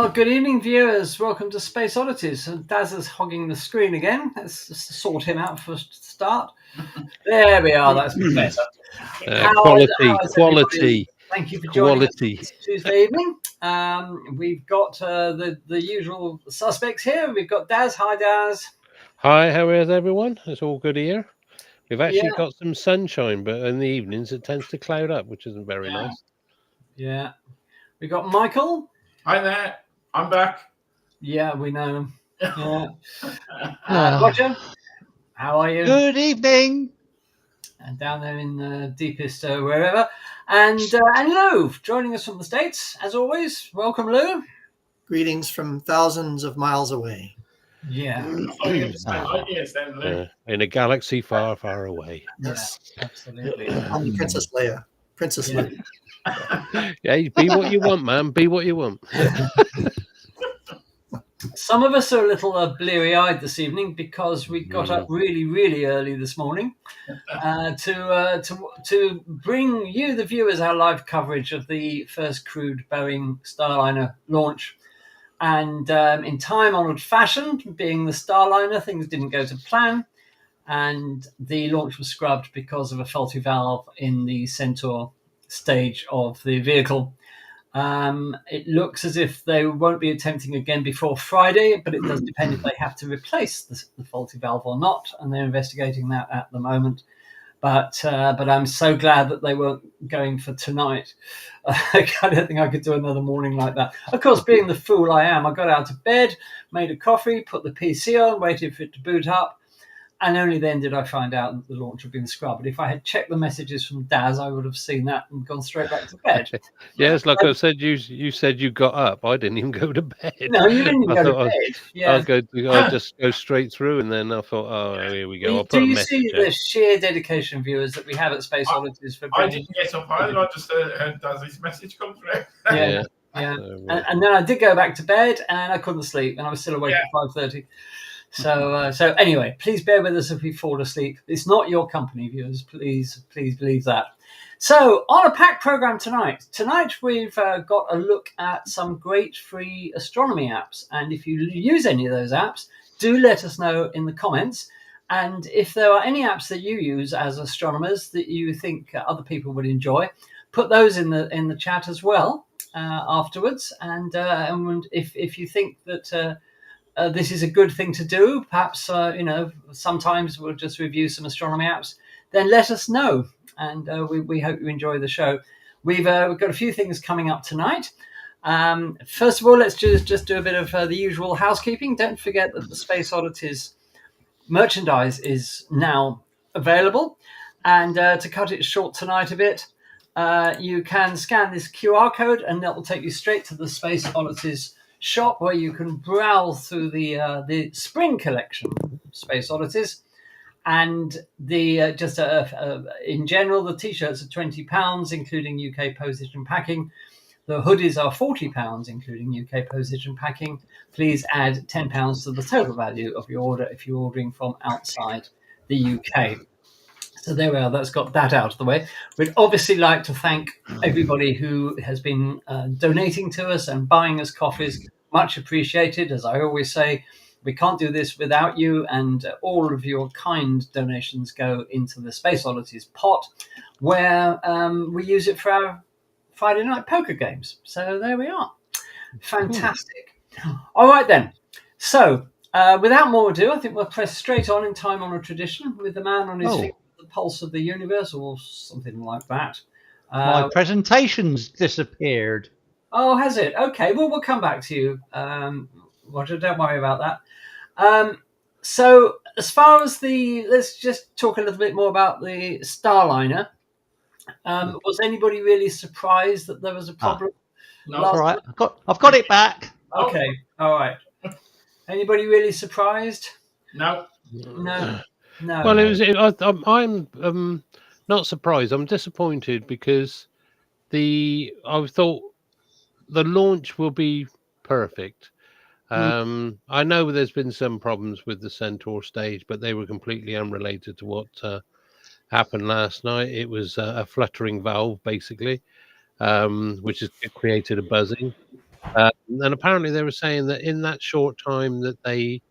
Well, good evening, viewers. Welcome to Space Oddities. Daz is hogging the screen again. Let's just sort him out for a start. There we are. That's better. Quality. Thank you for joining us this Tuesday evening. We've got the usual suspects here. We've got Daz. Hi, Daz. Hi, how is everyone? It's all good here. We've actually got some sunshine, but in the evenings it tends to cloud up, which isn't very nice. Yeah. We've got Michael. Hi there. I'm back. Yeah, we know. Yeah. Roger, how are you? Good evening. And down there in the deepest wherever. And Lou, joining us from the States, as always. Welcome, Lou. Greetings from thousands of miles away. Yeah. In a galaxy far, far away. Yes, absolutely. I'm Princess Leia. Leia. Yeah, be what you want, man. Be what you want. Some of us are a little bleary-eyed this evening because we got up really, really early this morning to bring you, the viewers, our live coverage of the first crewed Boeing Starliner launch. And in time-honoured fashion, being the Starliner, things didn't go to plan, and the launch was scrubbed because of a faulty valve in the Centaur stage of the vehicle. It looks as if they won't be attempting again before Friday, but it does depend if they have to replace the faulty valve or not, and they're investigating that at the moment. But I'm so glad that they weren't going for tonight. I don't think I could do another morning like that. Of course, being the fool I am, I got out of bed, made a coffee, put the PC on, waited for it to boot up, and only then did I find out that the launch had been scrubbed. But if I had checked the messages from Daz, I would have seen that and gone straight back to bed. Yes, like I said, you said you got up. I didn't even go to bed. No, you didn't go to bed. Yeah. I'll just go straight through, and then I thought, oh, here we go. I'll do you see the sheer dedication, viewers, that we have at Space Oddities for? I didn't get up either. I just heard Daz's message come through. Yeah. And then I did go back to bed, and I couldn't sleep, and I was still awake at 5:30. So anyway, please bear with us if we fall asleep. It's not your company, viewers. Please believe that. So on a packed program tonight. Tonight we've got a look at some great free astronomy apps. And if you use any of those apps, do let us know in the comments. And if there are any apps that you use as astronomers that you think other people would enjoy, put those in the chat as well afterwards. And if you think that this is a good thing to do, perhaps sometimes we'll just review some astronomy apps, then let us know, and we hope you enjoy the show. We've got a few things coming up tonight. First of all, let's just do a bit of the usual housekeeping. Don't forget that the Space Oddities merchandise is now available, and to cut it short tonight a bit, you can scan this QR code and that will take you straight to the Space Oddities shop, where you can browse through the spring collection Space Oddities, and the in general the T-shirts are £20, including UK postage and packing. The hoodies are £40, including UK postage and packing. Please add £10 to the total value of your order if you're ordering from outside the UK. So there we are. That's got that out of the way. We'd obviously like to thank everybody who has been donating to us and buying us coffees. Much appreciated. As I always say, we can't do this without you, and all of your kind donations go into the Space Oddities pot, where we use it for our Friday night poker games. So there we are. Fantastic. All right then. So without more ado, I think we'll press straight on in time on a tradition with the man on his finger, the pulse of the universe, or something like that. My presentation's disappeared. Oh, has it? Okay, well, we'll come back to you, Roger. Don't worry about that. So as far as let's just talk a little bit more about the Starliner. Was anybody really surprised that there was a problem? No, all right. I've got it back. Okay, all right. Anybody really surprised? No. Well, I'm not surprised. I'm disappointed because I thought the launch will be perfect. I know there's been some problems with the Centaur stage, but they were completely unrelated to what happened last night. It was a fluttering valve, basically, which has created a buzzing. And apparently they were saying that in that short time that they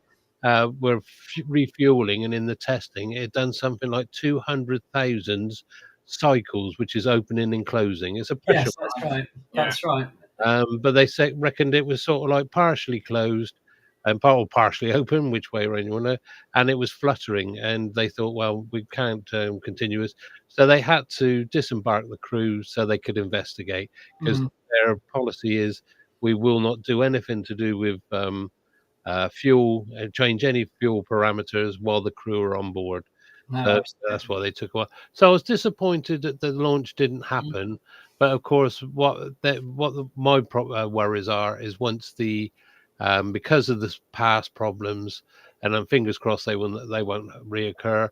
were refueling and in the testing, it had done something like 200,000 cycles, which is opening and closing. It's a pressure. Yes, that's right. Yeah. That's right. But they reckoned it was sort of like partially closed and partially open, which way around you want to, and it was fluttering. And they thought, well, we can't continue this, so they had to disembark the crew so they could investigate, because their policy is we will not do anything to do with fuel, change any fuel parameters while the crew are on board. No, That's why they took a while. So I was disappointed that the launch didn't happen. But of course, my worries are is once the because of the past problems, and I'm fingers crossed they won't reoccur,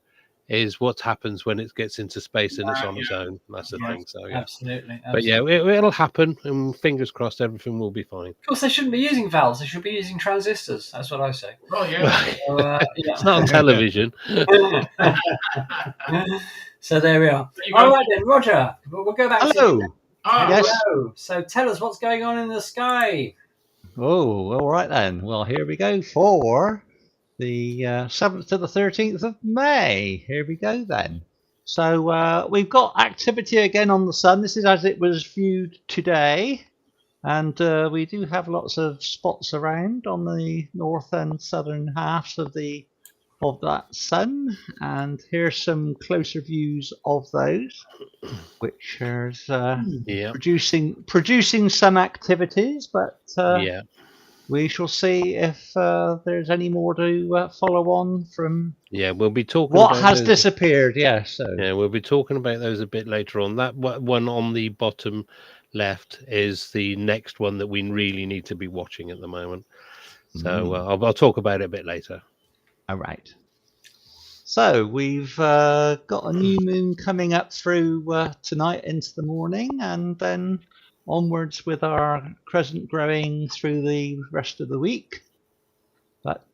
is what happens when it gets into space and it's on its own. That's the thing. So yeah, absolutely. but yeah, it'll happen, and fingers crossed everything will be fine. Of course, they shouldn't be using valves. They should be using transistors. That's what I say. Oh yeah. So, It's not on television. So there we are. You go. All right then, Roger. We'll go back Hello. to Yes. Hello. So tell us what's going on in the sky. Oh, all right then. Well, here we go for the 7th to the 13th of May. Here we go then. So we've got activity again on the sun. This is as it was viewed today. And we do have lots of spots around on the north and southern halves of that sun. And here's some closer views of those, which is producing some activities, but we shall see if there's any more to follow on from. Yeah, we'll be talking what about has those. Disappeared. Yeah, we'll be talking about those a bit later on. That one on the bottom left is the next one that we really need to be watching at the moment. So I'll talk about it a bit later. All right. So we've got a new moon coming up through tonight into the morning, and then onwards with our crescent growing through the rest of the week. But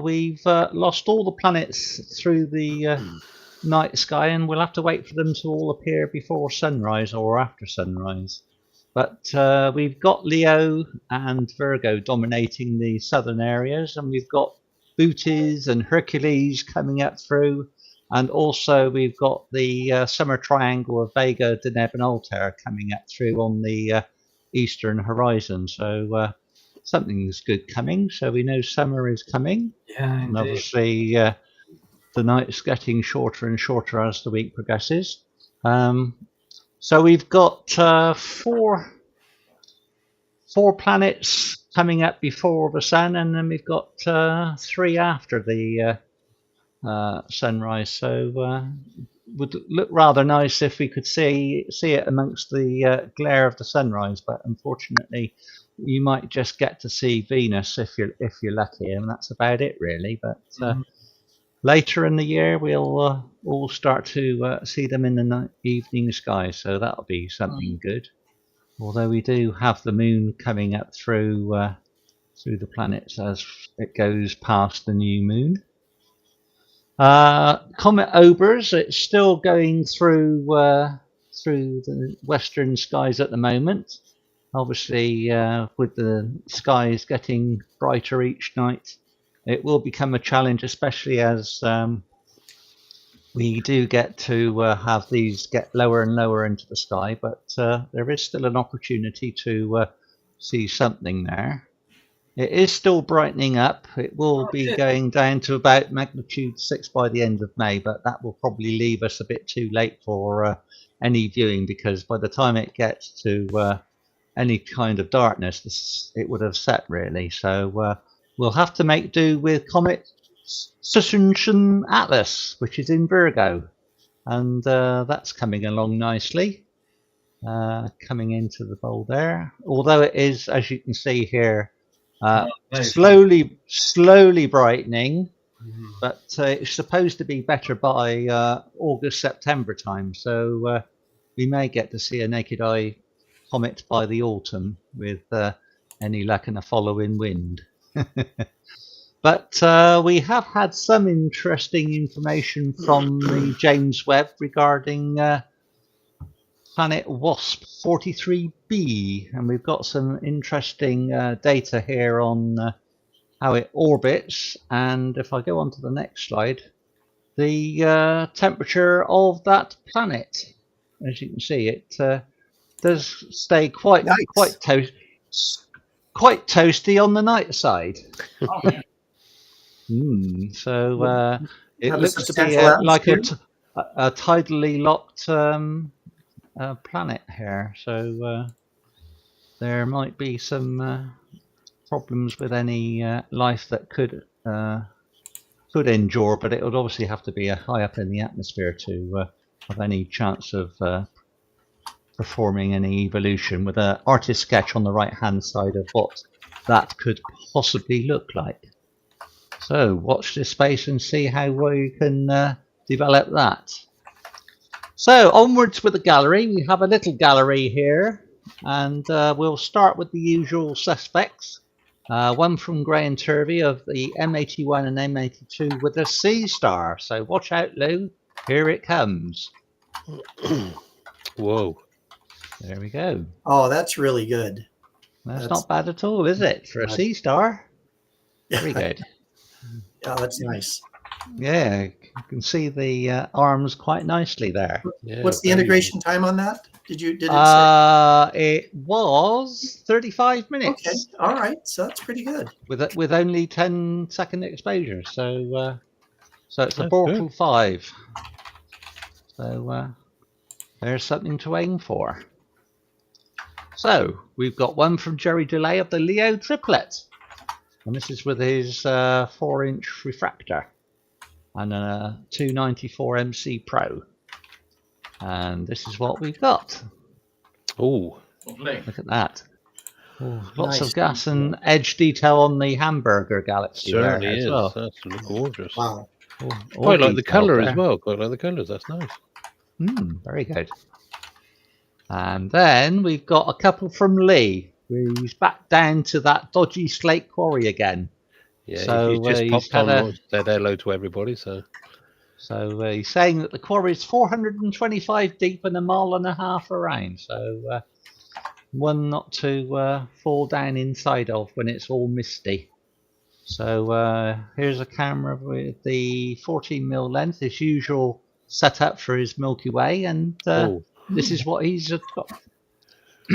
we've lost all the planets through the night sky, and we'll have to wait for them to all appear before sunrise or after sunrise. But we've got Leo and Virgo dominating the southern areas, and we've got Bootes and Hercules coming up through, and also we've got the summer triangle of Vega, Deneb and Altair coming up through on the eastern horizon. So something's good coming, so we know summer is coming. Yeah, and obviously the night's getting shorter and shorter as the week progresses. So we've got four planets coming up before the sun, and then we've got 3 after the sunrise. So would look rather nice if we could see it amongst the glare of the sunrise, but unfortunately you might just get to see Venus if you're lucky, and that's about it really. But later in the year we'll all start to see them in the evening sky, so that'll be something good. Although we do have the moon coming up through the planets as it goes past the new moon. Comet Obers, it's still going through the western skies at the moment. Obviously, with the skies getting brighter each night, it will become a challenge, especially as we do get to have these get lower and lower into the sky. But there is still an opportunity to see something there. It is still brightening up. It will be going down to about magnitude 6 by the end of May, but that will probably leave us a bit too late for any viewing, because by the time it gets to any kind of darkness, it would have set really. So we'll have to make do with Comet Sushun Atlas, which is in Virgo, and that's coming along nicely, coming into the bowl there. Although it is, as you can see here, slowly brightening, but it's supposed to be better by August, September time. So we may get to see a naked eye comet by the autumn with any luck and a following wind. But we have had some interesting information from the James Webb regarding planet WASP 43b, and we've got some interesting data here on how it orbits. And if I go on to the next slide, the temperature of that planet, as you can see, it does stay quite Nice. quite toasty on the night side. Oh, yeah. So it Have a looks to be substantial like atmosphere? a tidally locked planet here. So there might be some problems with any life that could endure, but it would obviously have to be high up in the atmosphere to have any chance of performing any evolution, with an artist sketch on the right hand side of what that could possibly look like. So watch this space and see how we can develop that. So onwards with the gallery. We have a little gallery here, and we'll start with the usual suspects. One from Grey and Turvey of the M81 and M82 with a C star. So watch out, Lou. Here it comes. Whoa. There we go. Oh, that's really good. That's not bad at all, is it? For a C star. Very good. Yeah, that's nice. Yeah, you can see the arms quite nicely there. Yeah, What's the very integration time on that? Did it say? It was 35 minutes. Okay, all right. So that's pretty good. With only 10-second exposure. So it's a That's Bortle good. 5. So there's something to aim for. So we've got one from Jerry Delay of the Leo triplet, and this is with his 4-inch refractor and a 294 MC Pro. And this is what we've got. Oh, Lovely. Look at that. Lots Nice. of gas and edge detail on the hamburger galaxy certainly there is. as well. That's gorgeous. Wow. All Quite like the detailed colour as there. well. Quite like the colours. That's nice. Very good. And then we've got a couple from Lee. He's back down to that dodgy slate quarry again. Yeah, So, he just he's popped had on, said hello to everybody. So So he's saying that the quarry is 425 deep and 1.5 miles around. So one not to fall down inside of when it's all misty. So here's a camera with the 14mm lens, his usual setup for his Milky Way, and this is what he's got.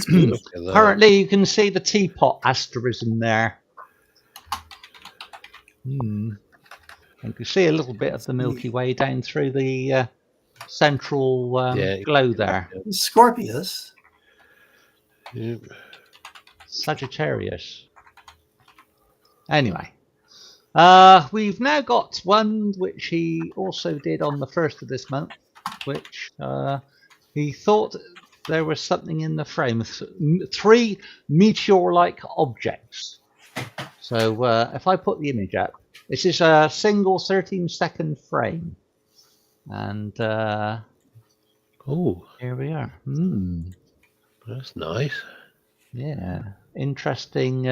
look at that. Currently, you can see the teapot asterism there. You can see a little bit of the Milky Way down through the central glow there. Scorpius. Yeah. Sagittarius. Anyway, we've now got one which he also did on the 1st of this month, which he thought there was something in the frame. 3 meteor-like objects. So if I put the image up, this is a single 13-second frame. And here we are. That's nice. Yeah, interesting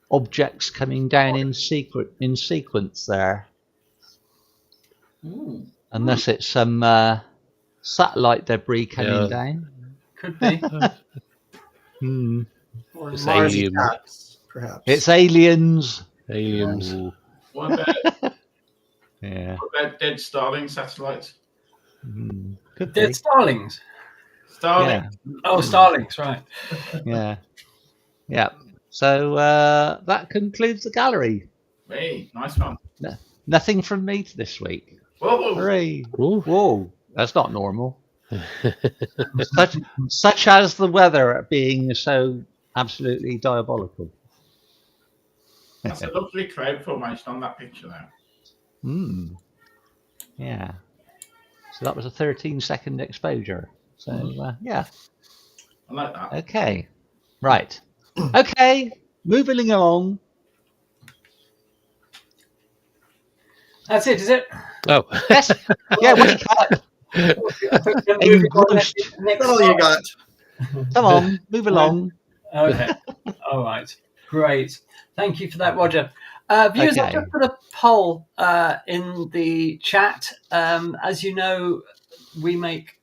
objects coming down in sequence there. Unless it's some satellite debris coming down. Could be. Or It's Mars alien. attacks, perhaps. It's aliens. Aliens. Ooh, What about, yeah. what about dead Starling satellites? Could Dead be. Starlings. Starling. Yeah. Oh, Starlings, right. Yeah. Yeah. So that concludes the gallery. Hey, nice one. Nothing from me this week. Whoa. Hooray. Ooh. Whoa, that's not normal. such as the weather being so absolutely diabolical. That's a lovely cloud formation on that picture now. Yeah. So that was a 13-second exposure. So yeah. I like that. Okay. Right. Okay. Moving along. That's it, is it? Oh. Yes. Yeah. What you got? Engrossed. That's all you got. Come on. Move along. Okay. All right. Great. Thank you for that, Roger. Viewers, Okay. I've just put a poll in the chat. As you know, we make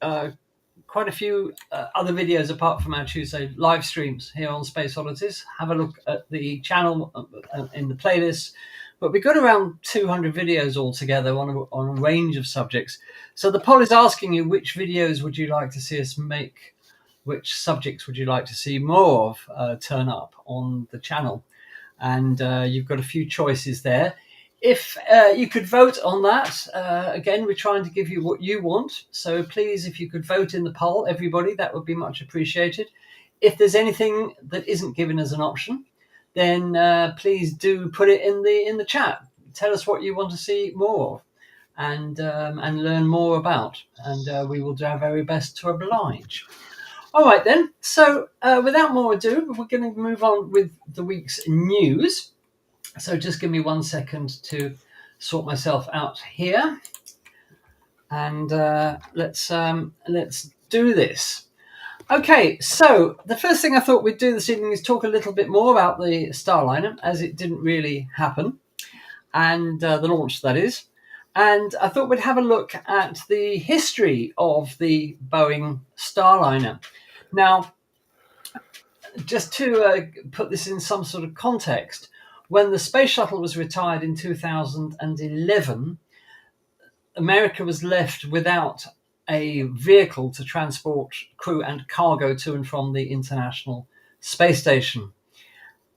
quite a few other videos apart from our Tuesday live streams here on Space Oddities. Have a look at the channel in the playlist. But we've got around 200 videos altogether on a range of subjects. So the poll is asking you, which videos would you like to see us make? Which subjects would you like to see more of turn up on the channel? And you've got a few choices there. If you could vote on that, again, we're trying to give you what you want. So please, if you could vote in the poll, everybody, that would be much appreciated. If there's anything that isn't given as an option, then please do put it in the chat. Tell us what you want to see more of and learn more about. And we will do our very best to oblige. All right, then. So without more ado, we're going to move on with the week's news. So just give me 1 second to sort myself out here, and let's do this. Okay, so the first thing I thought we'd do this evening is talk a little bit more about the Starliner, as it didn't really happen, and the launch, that is. And I thought we'd have a look at the history of the Boeing Starliner. Now, just to put this in some sort of context, when the space shuttle was retired in 2011, America was left without a vehicle to transport crew and cargo to and from the International Space Station.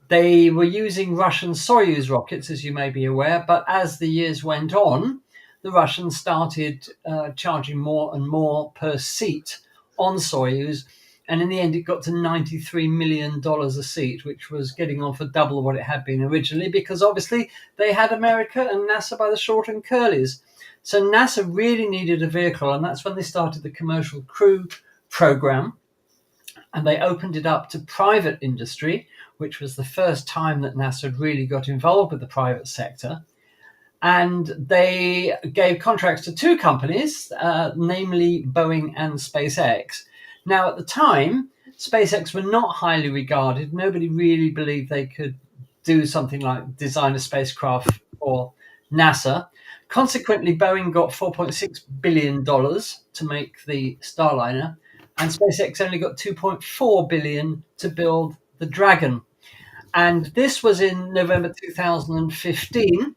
They were using Russian Soyuz rockets, as you may be aware, but as the years went on, the Russians started charging more and more per seat on Soyuz. And in the end, it got to $93 million a seat, which was getting on for double what it had been originally, because obviously they had America and NASA by the short and curlies. So NASA really needed a vehicle, and that's when they started the Commercial Crew Program. And they opened it up to private industry, which was the first time that NASA had really got involved with the private sector. And they gave contracts to two companies, namely Boeing and SpaceX. Now, at the time, SpaceX were not highly regarded. Nobody really believed they could do something like design a spacecraft for NASA. Consequently, Boeing got $4.6 billion to make the Starliner, and SpaceX only got $2.4 billion to build the Dragon. And this was in November 2015,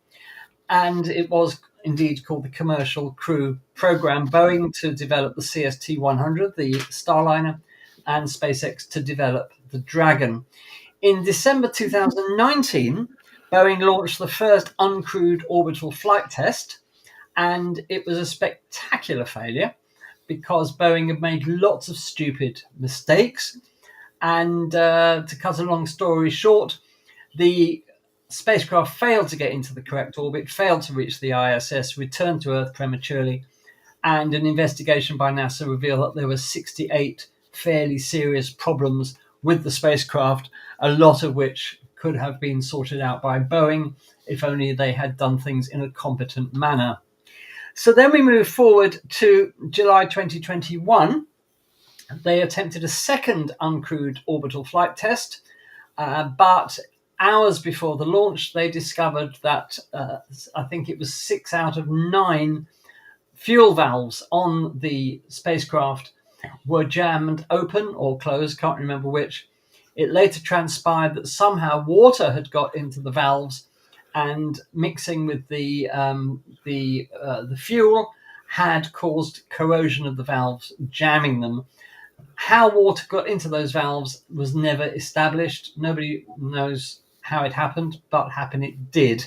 and it was indeed called the Commercial Crew Program. Boeing to develop the CST-100, the Starliner, and SpaceX to develop the Dragon. In December 2019, Boeing launched the first uncrewed orbital flight test, and it was a spectacular failure because Boeing had made lots of stupid mistakes. And to cut a long story short, the spacecraft failed to get into the correct orbit, failed to reach the ISS, returned to Earth prematurely, and an investigation by NASA revealed that there were 68 fairly serious problems with the spacecraft, a lot of which could have been sorted out by Boeing if only they had done things in a competent manner. So then we move forward to July 2021. They attempted a second uncrewed orbital flight test, but hours before the launch, they discovered that I think it was 6 out of 9 fuel valves on the spacecraft were jammed open or closed, can't remember which. It later transpired that somehow water had got into the valves, and mixing with the fuel had caused corrosion of the valves, jamming them. How water got into those valves was never established. Nobody knows how it happened, but happen it did.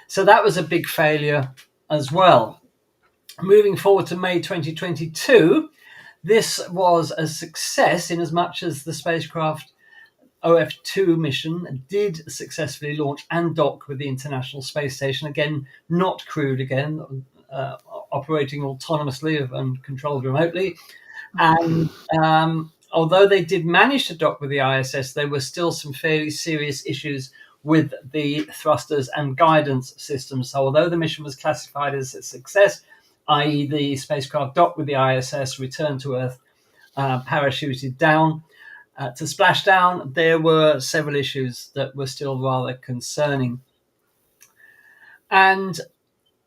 So that was a big failure as well. Moving forward to May 2022, this was a success in as much as the spacecraft OF2 mission did successfully launch and dock with the International Space Station, again, not crewed again, operating autonomously and controlled remotely. And although they did manage to dock with the ISS, there were still some fairly serious issues with the thrusters and guidance systems. So although the mission was classified as a success, i.e. the spacecraft docked with the ISS, returned to Earth, parachuted down to splash down, there were several issues that were still rather concerning. And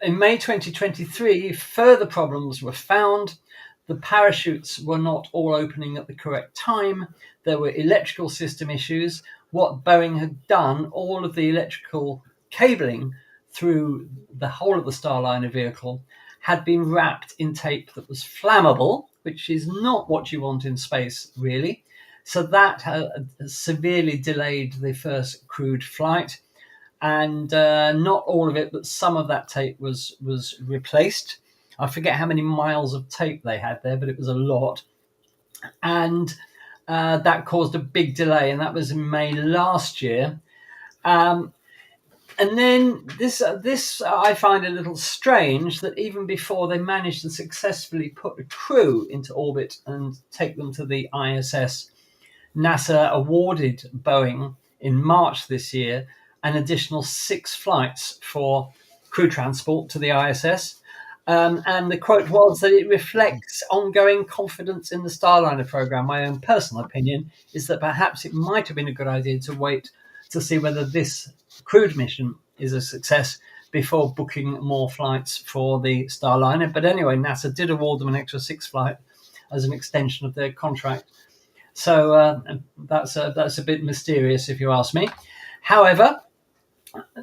in May 2023, further problems were found. The parachutes were not all opening at the correct time. There were electrical system issues. What Boeing had done, all of the electrical cabling through the whole of the Starliner vehicle had been wrapped in tape that was flammable, which is not what you want in space, really. So that severely delayed the first crewed flight. And not all of it, but some of that tape was replaced. I forget how many miles of tape they had there, but it was a lot. And that caused a big delay, and that was in May last year. And then this I find a little strange, that even before they managed to successfully put a crew into orbit and take them to the ISS, NASA awarded Boeing in March this year an additional 6 flights for crew transport to the ISS. And the quote was that it reflects ongoing confidence in the Starliner program. My own personal opinion is that perhaps it might have been a good idea to wait to see whether this crewed mission is a success before booking more flights for the Starliner. But anyway, NASA did award them an extra 6 flights as an extension of their contract. So that's a bit mysterious, if you ask me. However,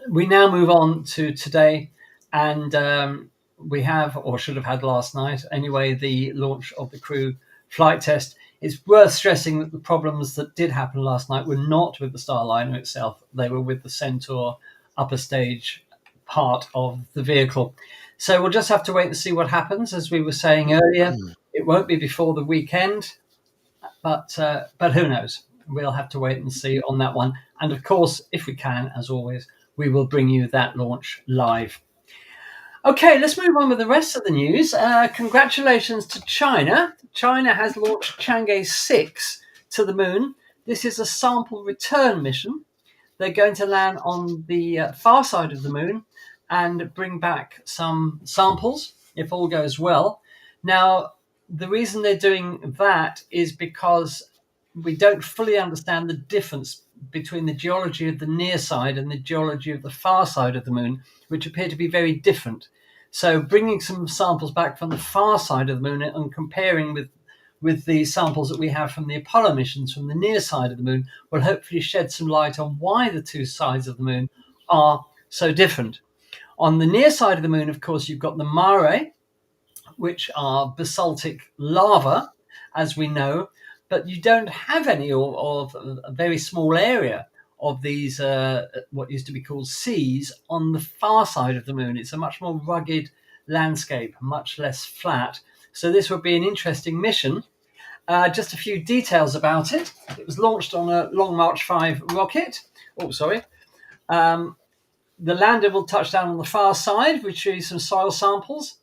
we now move on to today, and we have, or should have had last night anyway, the launch of the crew flight test. It's worth stressing that the problems that did happen last night were not with the Starliner itself. They were with the Centaur upper stage part of the vehicle. So we'll just have to wait and see what happens. As we were saying earlier, it won't be before the weekend. But who knows? We'll have to wait and see on that one. And of course, if we can, as always, we will bring you that launch live. Okay, let's move on with the rest of the news. Congratulations to China. China has launched Chang'e 6 to the moon. This is a sample return mission. They're going to land on the far side of the moon and bring back some samples, if all goes well. Now, the reason they're doing that is because we don't fully understand the difference between the geology of the near side and the geology of the far side of the moon, which appear to be very different. So bringing some samples back from the far side of the moon and comparing with the samples that we have from the Apollo missions from the near side of the moon will hopefully shed some light on why the two sides of the moon are so different. On the near side of the moon, of course, you've got the mare, which are basaltic lava, as we know, but you don't have any of a very small area of these, what used to be called seas, on the far side of the moon. It's a much more rugged landscape, much less flat. So this would be an interesting mission. Just a few details about it. It was launched on a Long March 5 rocket. The lander will touch down on the far side, retrieve some soil samples.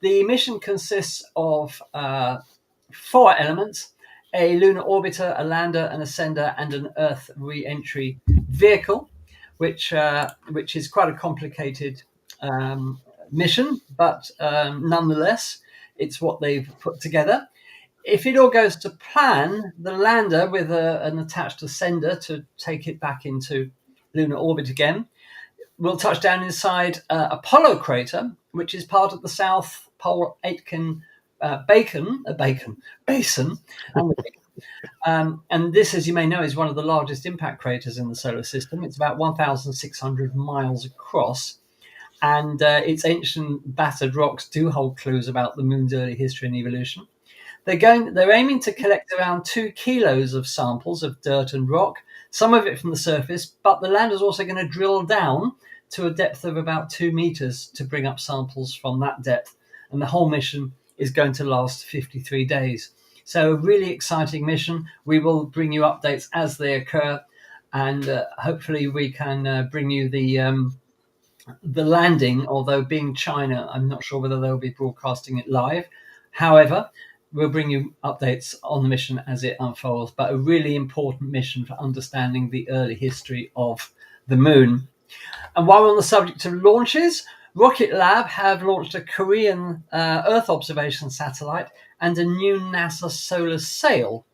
The mission consists of 4 elements: a lunar orbiter, a lander, an ascender, and an Earth re-entry vehicle, which is quite a complicated mission, but nonetheless, it's what they've put together. If it all goes to plan, the lander with an attached ascender to take it back into lunar orbit again will touch down inside Apollo crater, which is part of the South Pole Aitken basin. And this, as you may know, is one of the largest impact craters in the solar system. It's about 1,600 miles across, and its ancient battered rocks do hold clues about the moon's early history and evolution. They're aiming to collect around 2 kilos of samples of dirt and rock, some of it from the surface, but the lander's also going to drill down to a depth of about 2 meters to bring up samples from that depth. And the whole mission is going to last 53 days. So a really exciting mission. We will bring you updates as they occur, and hopefully we can bring you the landing, although being China, I'm not sure whether they'll be broadcasting it live. However, we'll bring you updates on the mission as it unfolds, but a really important mission for understanding the early history of the moon. And while we're on the subject of launches, Rocket Lab have launched a Korean Earth observation satellite and a new NASA solar sail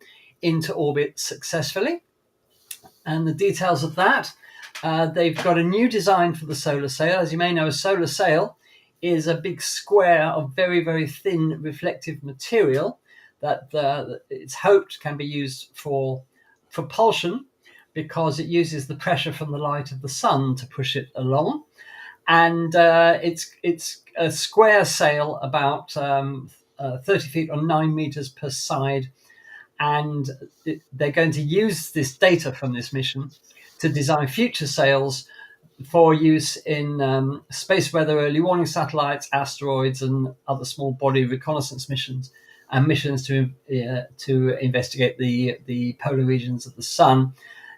into orbit successfully. And the details of that, they've got a new design for the solar sail. As you may know, a solar sail is a big square of very, very thin reflective material that it's hoped can be used for propulsion, because it uses the pressure from the light of the sun to push it along. And it's a square sail about 30 feet or 9 meters per side. And they're going to use this data from this mission to design future sails for use in space weather early warning satellites, asteroids, and other small body reconnaissance missions, and missions to investigate the polar regions of the sun.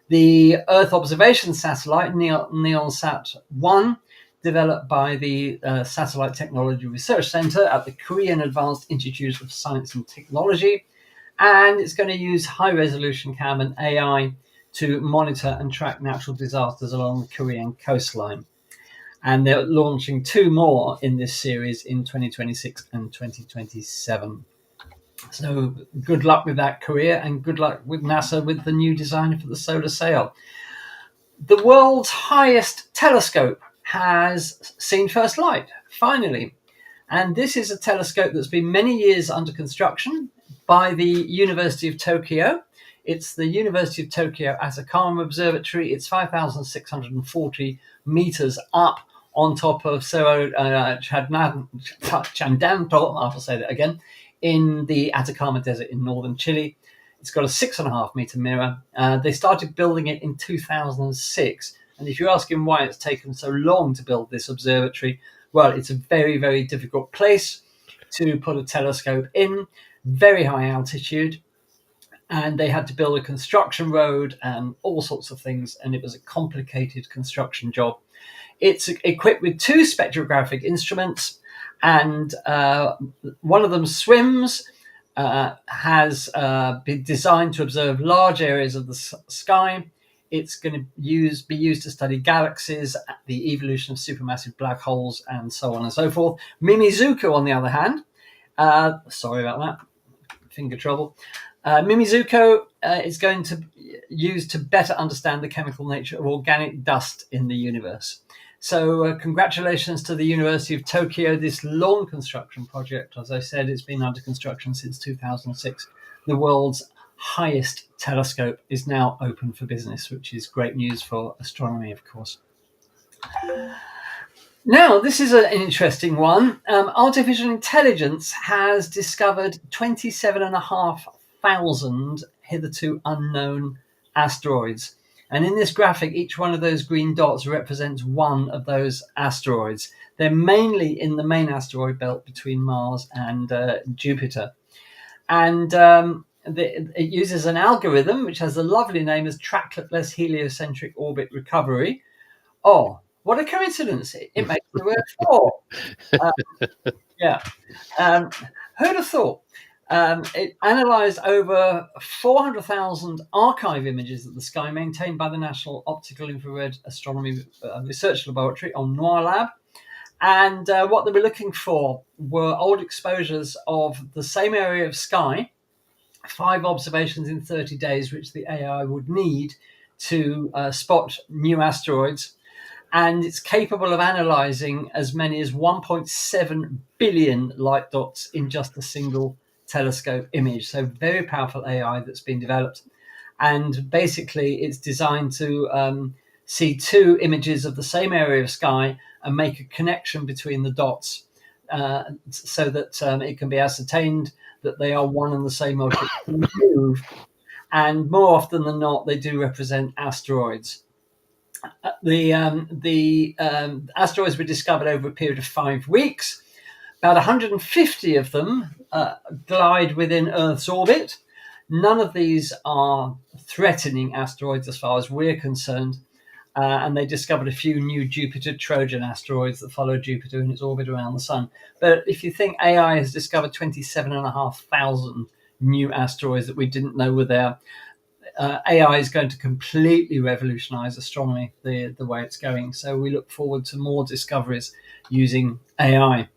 The Earth observation satellite, NEOLSat-1, developed by the Satellite Technology Research Center at the Korean Advanced Institute of Science and Technology, and it's going to use high-resolution cam and AI to monitor and track natural disasters along the Korean coastline. And they're launching 2 more in this series in 2026 and 2027. So good luck with that, Korea, and good luck with NASA with the new design for the solar sail. The world's highest telescope has seen first light, finally. And this is a telescope that's been many years under construction by the University of Tokyo. It's the University of Tokyo Atacama Observatory. It's 5,640 meters up on top of Cerro Chandantol, I'll say that again, in the Atacama Desert in northern Chile. It's got a 6.5 meter mirror. They started building it in 2006. And if you're asking why it's taken so long to build this observatory, well, it's a very, very difficult place to put a telescope in, very high altitude. And they had to build a construction road and all sorts of things. And it was a complicated construction job. It's equipped with 2 spectrographic instruments, and one of them swims, has been designed to observe large areas of the sky. It's going to be used to study galaxies, the evolution of supermassive black holes, and so on and so forth. Mimizuku, on the other hand, sorry about that, finger trouble. Mimizuku is going to use to better understand the chemical nature of organic dust in the universe. So congratulations to the University of Tokyo. This long construction project, as I said, it's been under construction since 2006. The world's highest telescope is now open for business, which is great news for astronomy, of course. Now, this is an interesting one. Artificial intelligence has discovered 27,500 hitherto unknown asteroids. And in this graphic, each one of those green dots represents one of those asteroids. They're mainly in the main asteroid belt between Mars and Jupiter. And it uses an algorithm which has a lovely name as trackless heliocentric orbit recovery. Oh, what a coincidence. It makes the word 4. Yeah. Who'd have thought? It analysed over 400,000 archive images of the sky maintained by the National Optical Infrared Astronomy Research Laboratory on Noir Lab. And what they were looking for were old exposures of the same area of sky, 5 observations in 30 days, which the AI would need to spot new asteroids. And it's capable of analysing as many as 1.7 billion light dots in just a single telescope image. So very powerful AI that's been developed. And basically it's designed to see 2 images of the same area of sky and make a connection between the dots so that it can be ascertained that they are one and the same object. And more often than not, they do represent asteroids. The asteroids were discovered over a period of 5 weeks. About 150 of them glide within Earth's orbit. None of these are threatening asteroids as far as we're concerned. And they discovered a few new Jupiter Trojan asteroids that follow Jupiter in its orbit around the sun. But if you think AI has discovered 27,500 new asteroids that we didn't know were there, AI is going to completely revolutionize astronomy the way it's going. So we look forward to more discoveries using AI.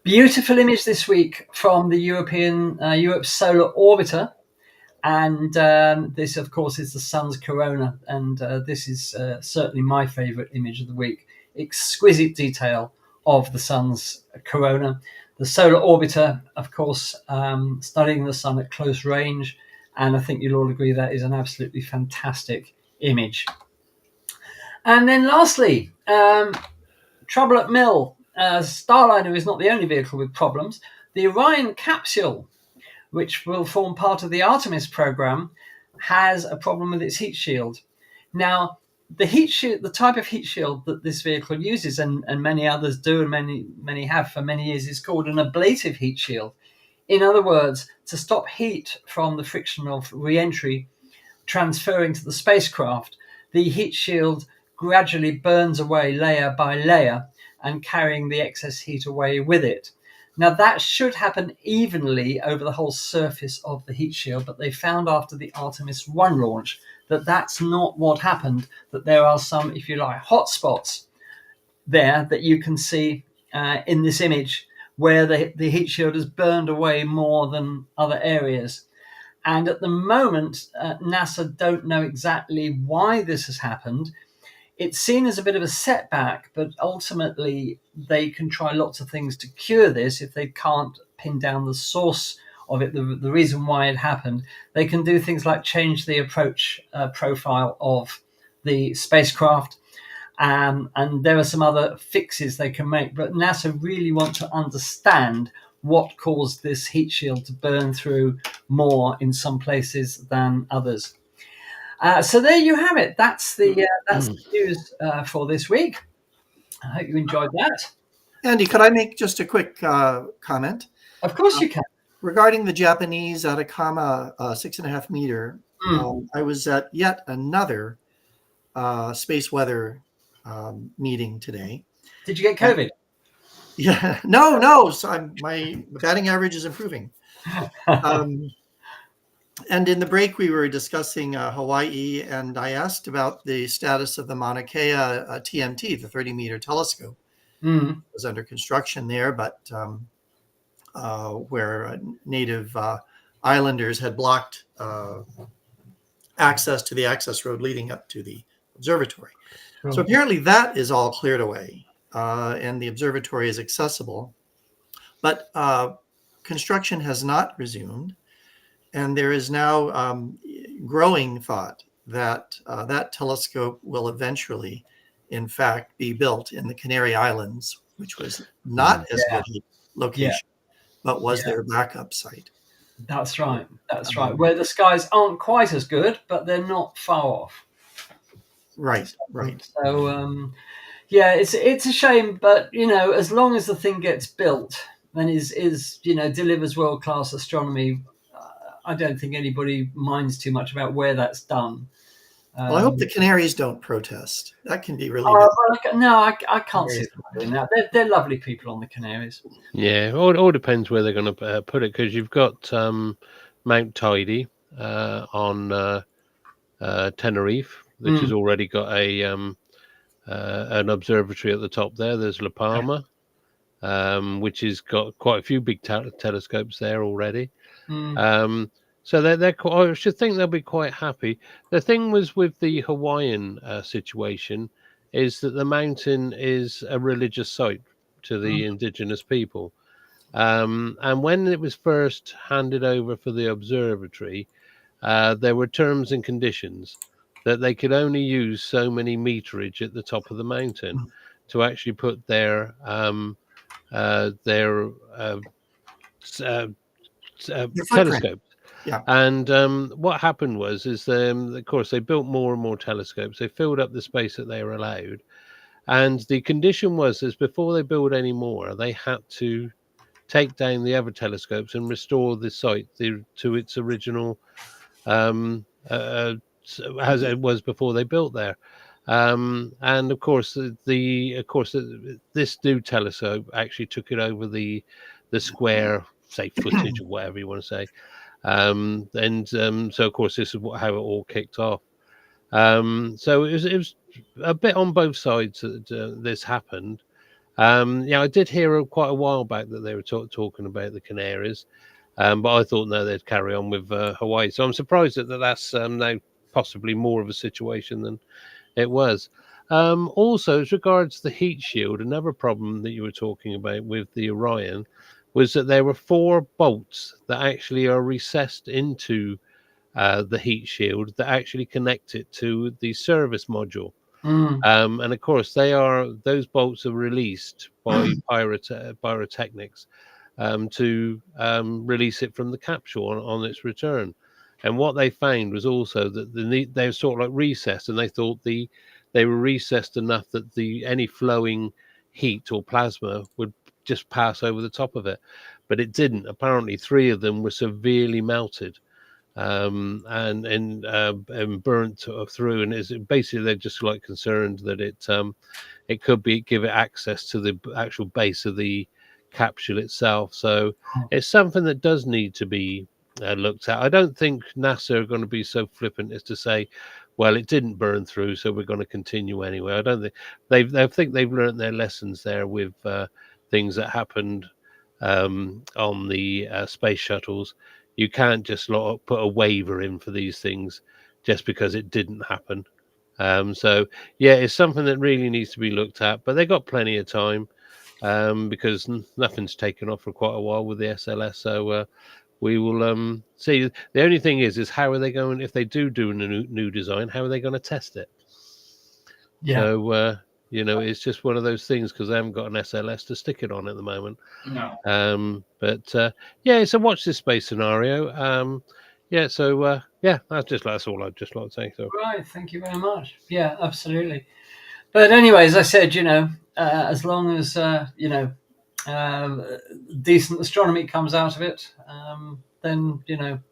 Beautiful image this week from the Europe's solar orbiter. And this, of course, is the sun's corona. And this is certainly my favorite image of the week. Exquisite detail of the sun's corona. The solar orbiter, of course, studying the sun at close range. And I think you'll all agree that is an absolutely fantastic image. And then lastly, trouble at Mill. Starliner is not the only vehicle with problems. The Orion capsule, which will form part of the Artemis program, has a problem with its heat shield. Now, the heat shield, the type of heat shield that this vehicle uses, and many others do, and many have for many years, is called an ablative heat shield. In other words, to stop heat from the friction of re-entry transferring to the spacecraft, the heat shield gradually burns away layer by layer and carrying the excess heat away with it. Now, that should happen evenly over the whole surface of the heat shield, but they found after the Artemis 1 launch that that's not what happened, that there are some, if you like, hot spots there that you can see in this image where the heat shield has burned away more than other areas. And at the moment, NASA don't know exactly why this has happened. It's seen as a bit of a setback, but ultimately they can try lots of things to cure this if they can't pin down the source of it, the reason why it happened. They can do things like change the approach profile of the spacecraft, and there are some other fixes they can make. But NASA really want to understand what caused this heat shield to burn through more in some places than others. So there you have it. That's the news for this week. I hope you enjoyed that. Andy, could I make just a quick comment? Of course you can. Regarding the Japanese Atacama 6.5 meter, I was at yet another space weather meeting today. Did you get COVID? Yeah, no. So my batting average is improving. And in the break, we were discussing Hawaii, and I asked about the status of the Mauna Kea TMT, the 30-meter telescope. It was under construction there, but where native islanders had blocked access to the access road leading up to the observatory. Sure. So apparently that is all cleared away, and the observatory is accessible. But construction has not resumed. And there is now growing thought that that telescope will eventually, in fact, be built in the Canary Islands, which was not as good a location, but was their backup site. That's right. That's right. Where the skies aren't quite as good, but they're not far off. Right. So, it's a shame, but as long as the thing gets built and is delivers world-class astronomy, I don't think anybody minds too much about where that's done. Well, I hope the Canaries don't protest. That can be really bad. No, I can't see them doing that. They're lovely people on the Canaries. Yeah, all depends where they're going to put it, because you've got Mount Tidy on Tenerife, which has already got an observatory at the top there. There's La Palma, which has got quite a few big telescopes there already. So they're I should think they'll be quite happy. The thing was with the Hawaiian situation is that the mountain is a religious site to the indigenous people. And when it was first handed over for the observatory, there were terms and conditions that they could only use so many meterage at the top of the mountain to actually put their telescopes. Yeah. And what happened was of course, they built more and more telescopes. They filled up the space that they were allowed. And the condition was before they build any more, they had to take down the other telescopes and restore the site to its original as it was before they built there. And of course, this new telescope actually took it over the square, say, footage or whatever you want to say. So of course, this is how it all kicked off. So it was a bit on both sides that this happened. I did hear quite a while back that they were talking about the Canaries, but I thought no, they'd carry on with Hawaii. So I'm surprised that that's now possibly more of a situation than it was. Also, as regards the heat shield, another problem that you were talking about with the Orion was that there were 4 bolts that actually are recessed into the heat shield that actually connect it to the service module. And of course, those bolts are released by pyrotechnics to release it from the capsule on its return. And what they found was also that they were sort of like recessed, and they thought they were recessed enough that any flowing heat or plasma would just pass over the top of it, but it didn't. Apparently, 3 of them were severely melted and burnt through, and basically they're just like concerned that it could give it access to the actual base of the capsule itself. So it's something that does need to be looked at. I don't think NASA are going to be so flippant as to say, well, it didn't burn through, so we're going to continue anyway. I don't think I think they've learned their lessons there with things that happened on the space shuttles. You can't just put a waiver in for these things just because it didn't happen. So yeah, it's something that really needs to be looked at, but they got plenty of time because nothing's taken off for quite a while with the SLS. So we will see. The only thing is how are they going, if they do a new design, how are they going to test it? Yeah. So it's just one of those things because they haven't got an SLS to stick it on at the moment. No. But it's a watch this space scenario. That's all I'd just like to say. So right, thank you very much. Yeah, absolutely. But anyway, as I said, as long as decent astronomy comes out of it, then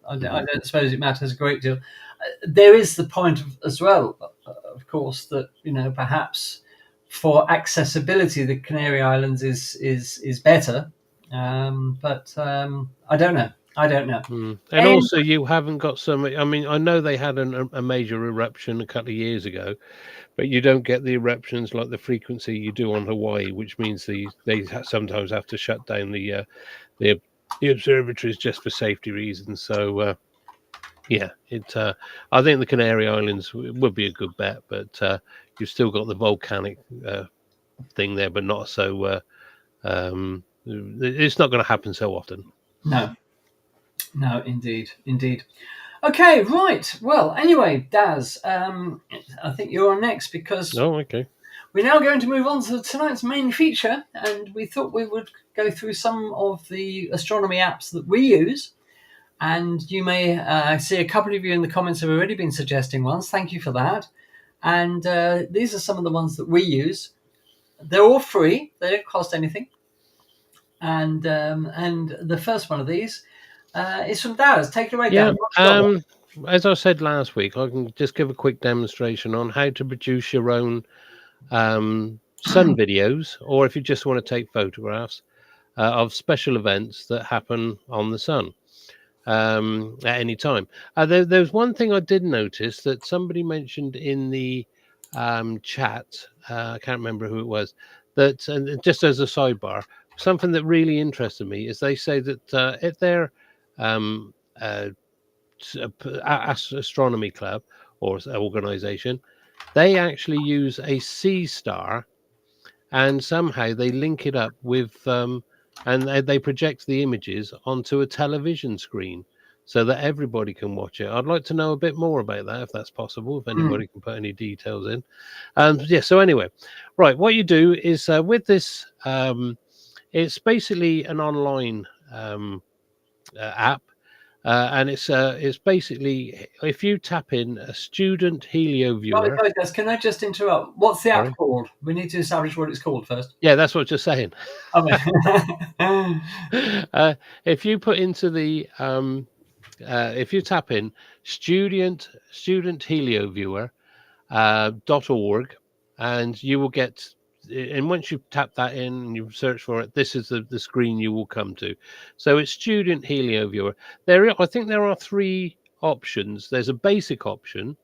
I don't suppose it matters a great deal. There is the point as well, of course, that perhaps for accessibility, the Canary Islands is better, but I don't know. And also, you haven't got so much. I mean, I know they had a major eruption a couple of years ago, but you don't get the eruptions like the frequency you do on Hawaii, which means they sometimes have to shut down the observatories just for safety reasons. So I think the Canary Islands would be a good bet, but you've still got the volcanic thing there, but not so. It's not going to happen so often. No, indeed. Okay, right. Well, anyway, Daz, I think you're on next because okay. We're now going to move on to tonight's main feature, and we thought we would go through some of the astronomy apps that we use. And you may see a couple of you in the comments have already been suggesting ones. Thank you for that. And these are some of the ones that we use. They're all free. They don't cost anything. And the first one of these is from Daz. Take it away, Daz. As I said last week, I can just give a quick demonstration on how to produce your own sun videos, or if you just want to take photographs of special events that happen on the sun at any time. There's one thing I did notice that somebody mentioned in the chat. I can't remember who it was. That, and just as a sidebar, something that really interested me is they say that if they're astronomy club or organization, they actually use a sea star, and somehow they link it up with and they project the images onto a television screen so that everybody can watch it. I'd like to know a bit more about that, if that's possible, if anybody can put any details in. So anyway, right, what you do is with this it's basically an online app. And it's basically, if you tap in a student Helio viewer. Sorry, guys, can I just interrupt? What's the app called? We need to establish what it's called first. Yeah, that's what I was just saying. Okay. If you put into the if you tap in student Helio viewer .org, and you will get. And once you tap that in and you search for it, this is the screen you will come to. So it's student Helio viewer. I think there are 3 options. There's a basic option,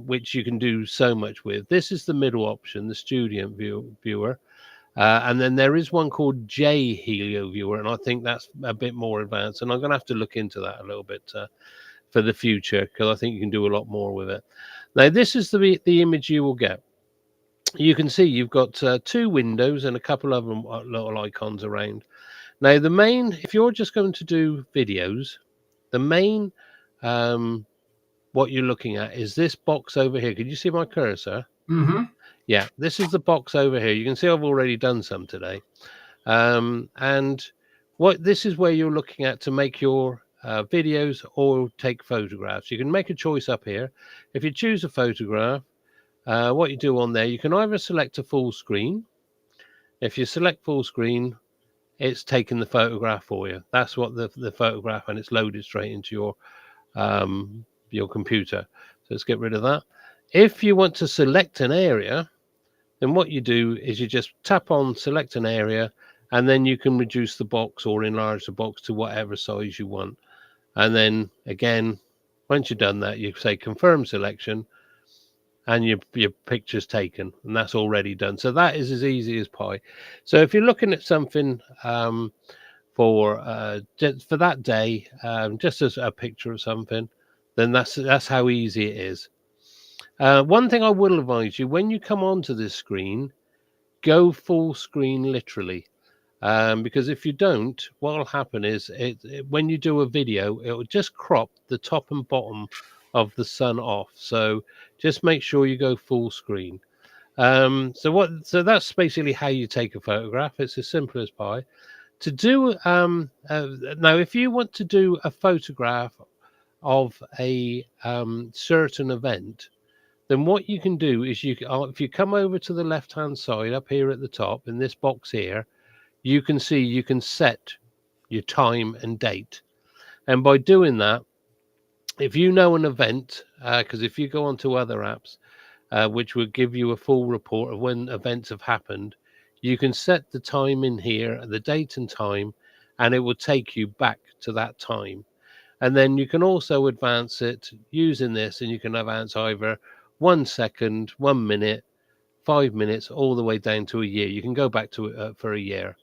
which you can do so much with. This is the middle option, the student viewer. And then there is one called J Helio viewer, and I think that's a bit more advanced. And I'm going to have to look into that a little bit for the future, because I think you can do a lot more with it. Now, this is the image you will get. you can see you've got 2 windows and a couple of them little icons around. Now, the main, if you're just going to do videos, the main, what you're looking at is this box over here. Can you see my cursor? Mm-hmm. Yeah, this is the box over here. You can see I've already done some today. And what this is where you're looking at to make your videos or take photographs. You can make a choice up here. If you choose a photograph, what you do on there, you can either select a full screen. If you select full screen, it's taking the photograph for you. That's what the photograph, and it's loaded straight into your computer. So let's get rid of that. If you want to select an area, then what you do is you just tap on select an area, and then you can reduce the box or enlarge the box to whatever size you want. And then again, once you've done that, you say confirm selection, and your picture's taken, and that's already done. So that is as easy as pie. So if you're looking at something for that day, just as a picture of something, then that's how easy it is. One thing I will advise you, when you come onto this screen, go full screen literally, because if you don't, what will happen is when you do a video, it will just crop the top and bottom of the sun off. So just make sure you go full screen. So that's basically how you take a photograph. It's as simple as pie. To do now, if you want to do a photograph of a certain event, then what you can do is if you come over to the left hand side up here at the top in this box here, you can see you can set your time and date. And by doing that, if you know an event, because if you go onto other apps, which will give you a full report of when events have happened, you can set the time in here, the date and time, and it will take you back to that time. And then you can also advance it using this, and you can advance either 1 second, 1 minute, 5 minutes, all the way down to a year. You can go back to it for a year.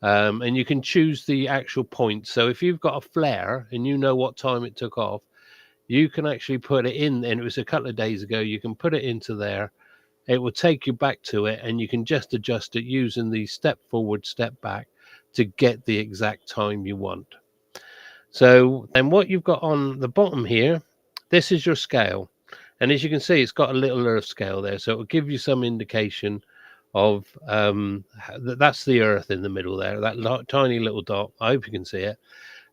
And you can choose the actual point. So if you've got a flare and you know what time it took off, you can actually put it in, and it was a couple of days ago, you can put it into there. It will take you back to it, and you can just adjust it using the step forward, step back to get the exact time you want. So then what you've got on the bottom here, this is your scale. And as you can see, it's got a little Earth scale there. So it will give you some indication of that's the Earth in the middle there, that tiny little dot. I hope you can see it.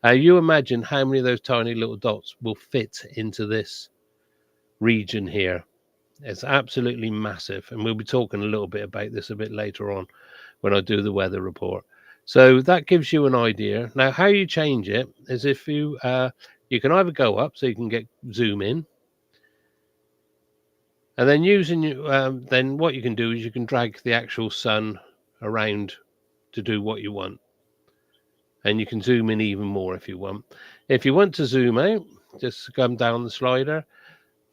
You imagine how many of those tiny little dots will fit into this region here. It's absolutely massive. And we'll be talking a little bit about this a bit later on when I do the weather report. So that gives you an idea. Now, how you change it is if you can either go up so you can get zoom in, and then then what you can do is you can drag the actual sun around to do what you want. And you can zoom in even more if you want. If you want to zoom out, just come down the slider.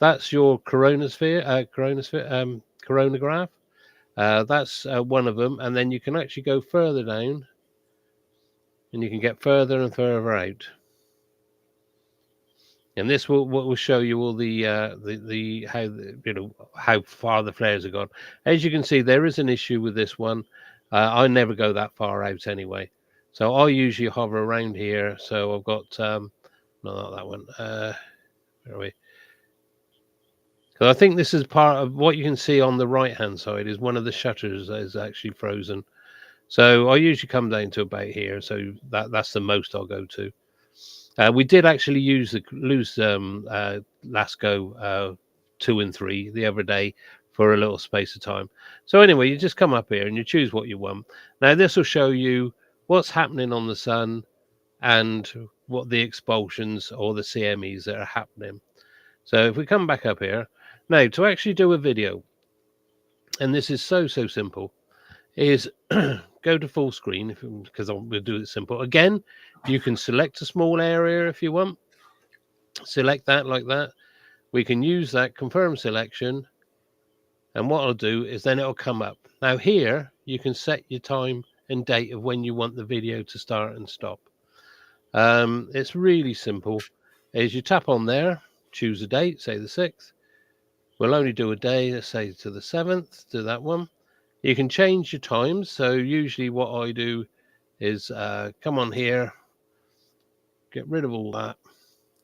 That's your coronagraph. That's one of them. And then you can actually go further down, and you can get further and further out. And this will show you all the how far the flares have gone. As you can see, there is an issue with this one. I never go that far out anyway. So I usually hover around here. So I've got no, not that one. Where are we? So I think this is part of what you can see on the right hand side is one of the shutters that is actually frozen. So I usually come down to about here. So that's the most I'll go to. We did actually lose LASCO 2 and 3 the other day for a little space of time. So anyway, you just come up here and you choose what you want. Now this will show you what's happening on the sun and what the expulsions or the CMEs that are happening. So if we come back up here, now to actually do a video, and this is so simple, is go to full screen because we'll do it simple. Again, you can select a small area if you want. Select that like that. We can use that confirm selection, and what I'll do is then it'll come up. Now here you can set your time and date of when you want the video to start and stop. It's really simple. As you tap on there, choose a date, say the 6th, We'll only do a day, let's say to the 7th, do that one. You can change your times. So usually what I do is come on here, get rid of all that,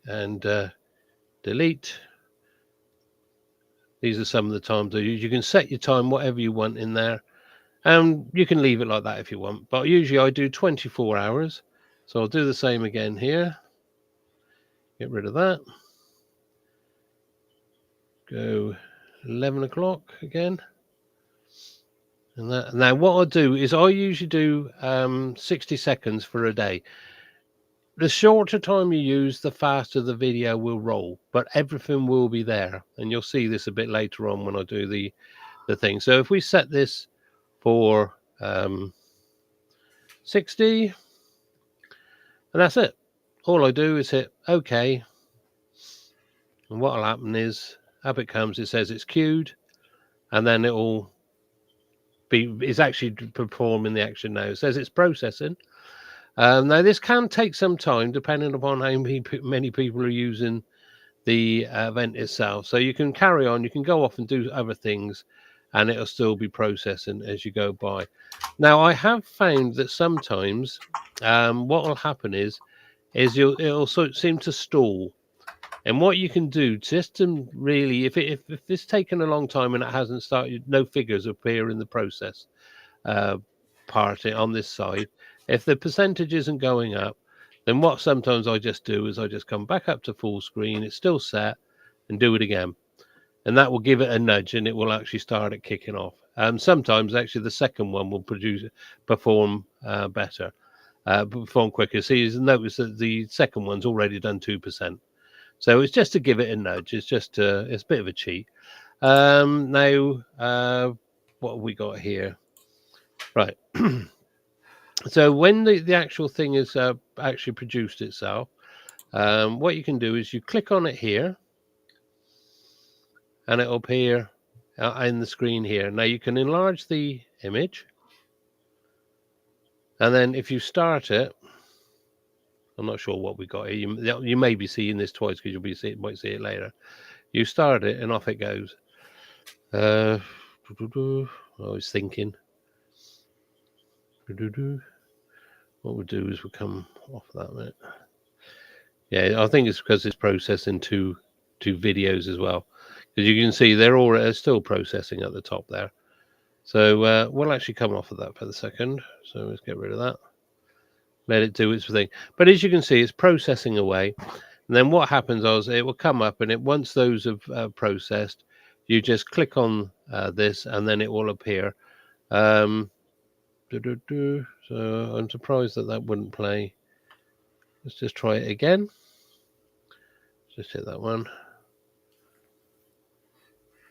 and delete. These are some of the times I use. You can set your time whatever you want in there, and you can leave it like that if you want. But usually I do 24 hours. So I'll do the same again here. Get rid of that. Go 11 o'clock again. And that. Now what I'll do is I usually do 60 seconds for a day. The shorter time you use, the faster the video will roll, but everything will be there. And you'll see this a bit later on when I do the thing. So if we set this for 60, and that's it. All I do is hit OK. And what will happen is, up it comes, it says it's queued, and then it will it's actually performing the action now. It says it's processing. Now, this can take some time depending upon how many people are using the event itself. So you can carry on, you can go off and do other things, and it'll still be processing as you go by. Now, I have found that sometimes what will happen is it'll sort of seem to stall. And what you can do just to really, if it's taken a long time and it hasn't started, no figures appear in the process part on this side. If the percentage isn't going up, then what sometimes I just do is I just come back up to full screen. It's still set, and do it again. And that will give it a nudge, and it will actually start it kicking off. Sometimes actually the second one will perform better, perform quicker. So you notice that the second one's already done 2%. So it's just to give it a nudge. It's just it's a bit of a cheat. Now, what have we got here? Right. So when the actual thing is actually produced itself, what you can do is you click on it here, and it'll appear in the screen here. Now you can enlarge the image, and then if you start it, I'm not sure what we got here. You may be seeing this twice because might see it later. You start it, and off it goes. I was thinking. What we'll do is we'll come off that bit. Yeah, I think it's because it's processing two videos as well. Because you can see they're all still processing at the top there. So we'll actually come off of that for the second. So let's get rid of that. Let it do its thing. But as you can see, it's processing away. And then what happens is it will come up, and once those have processed, you just click on this, and then it will appear. So I'm surprised that wouldn't play. Let's just try it again. Just hit that one.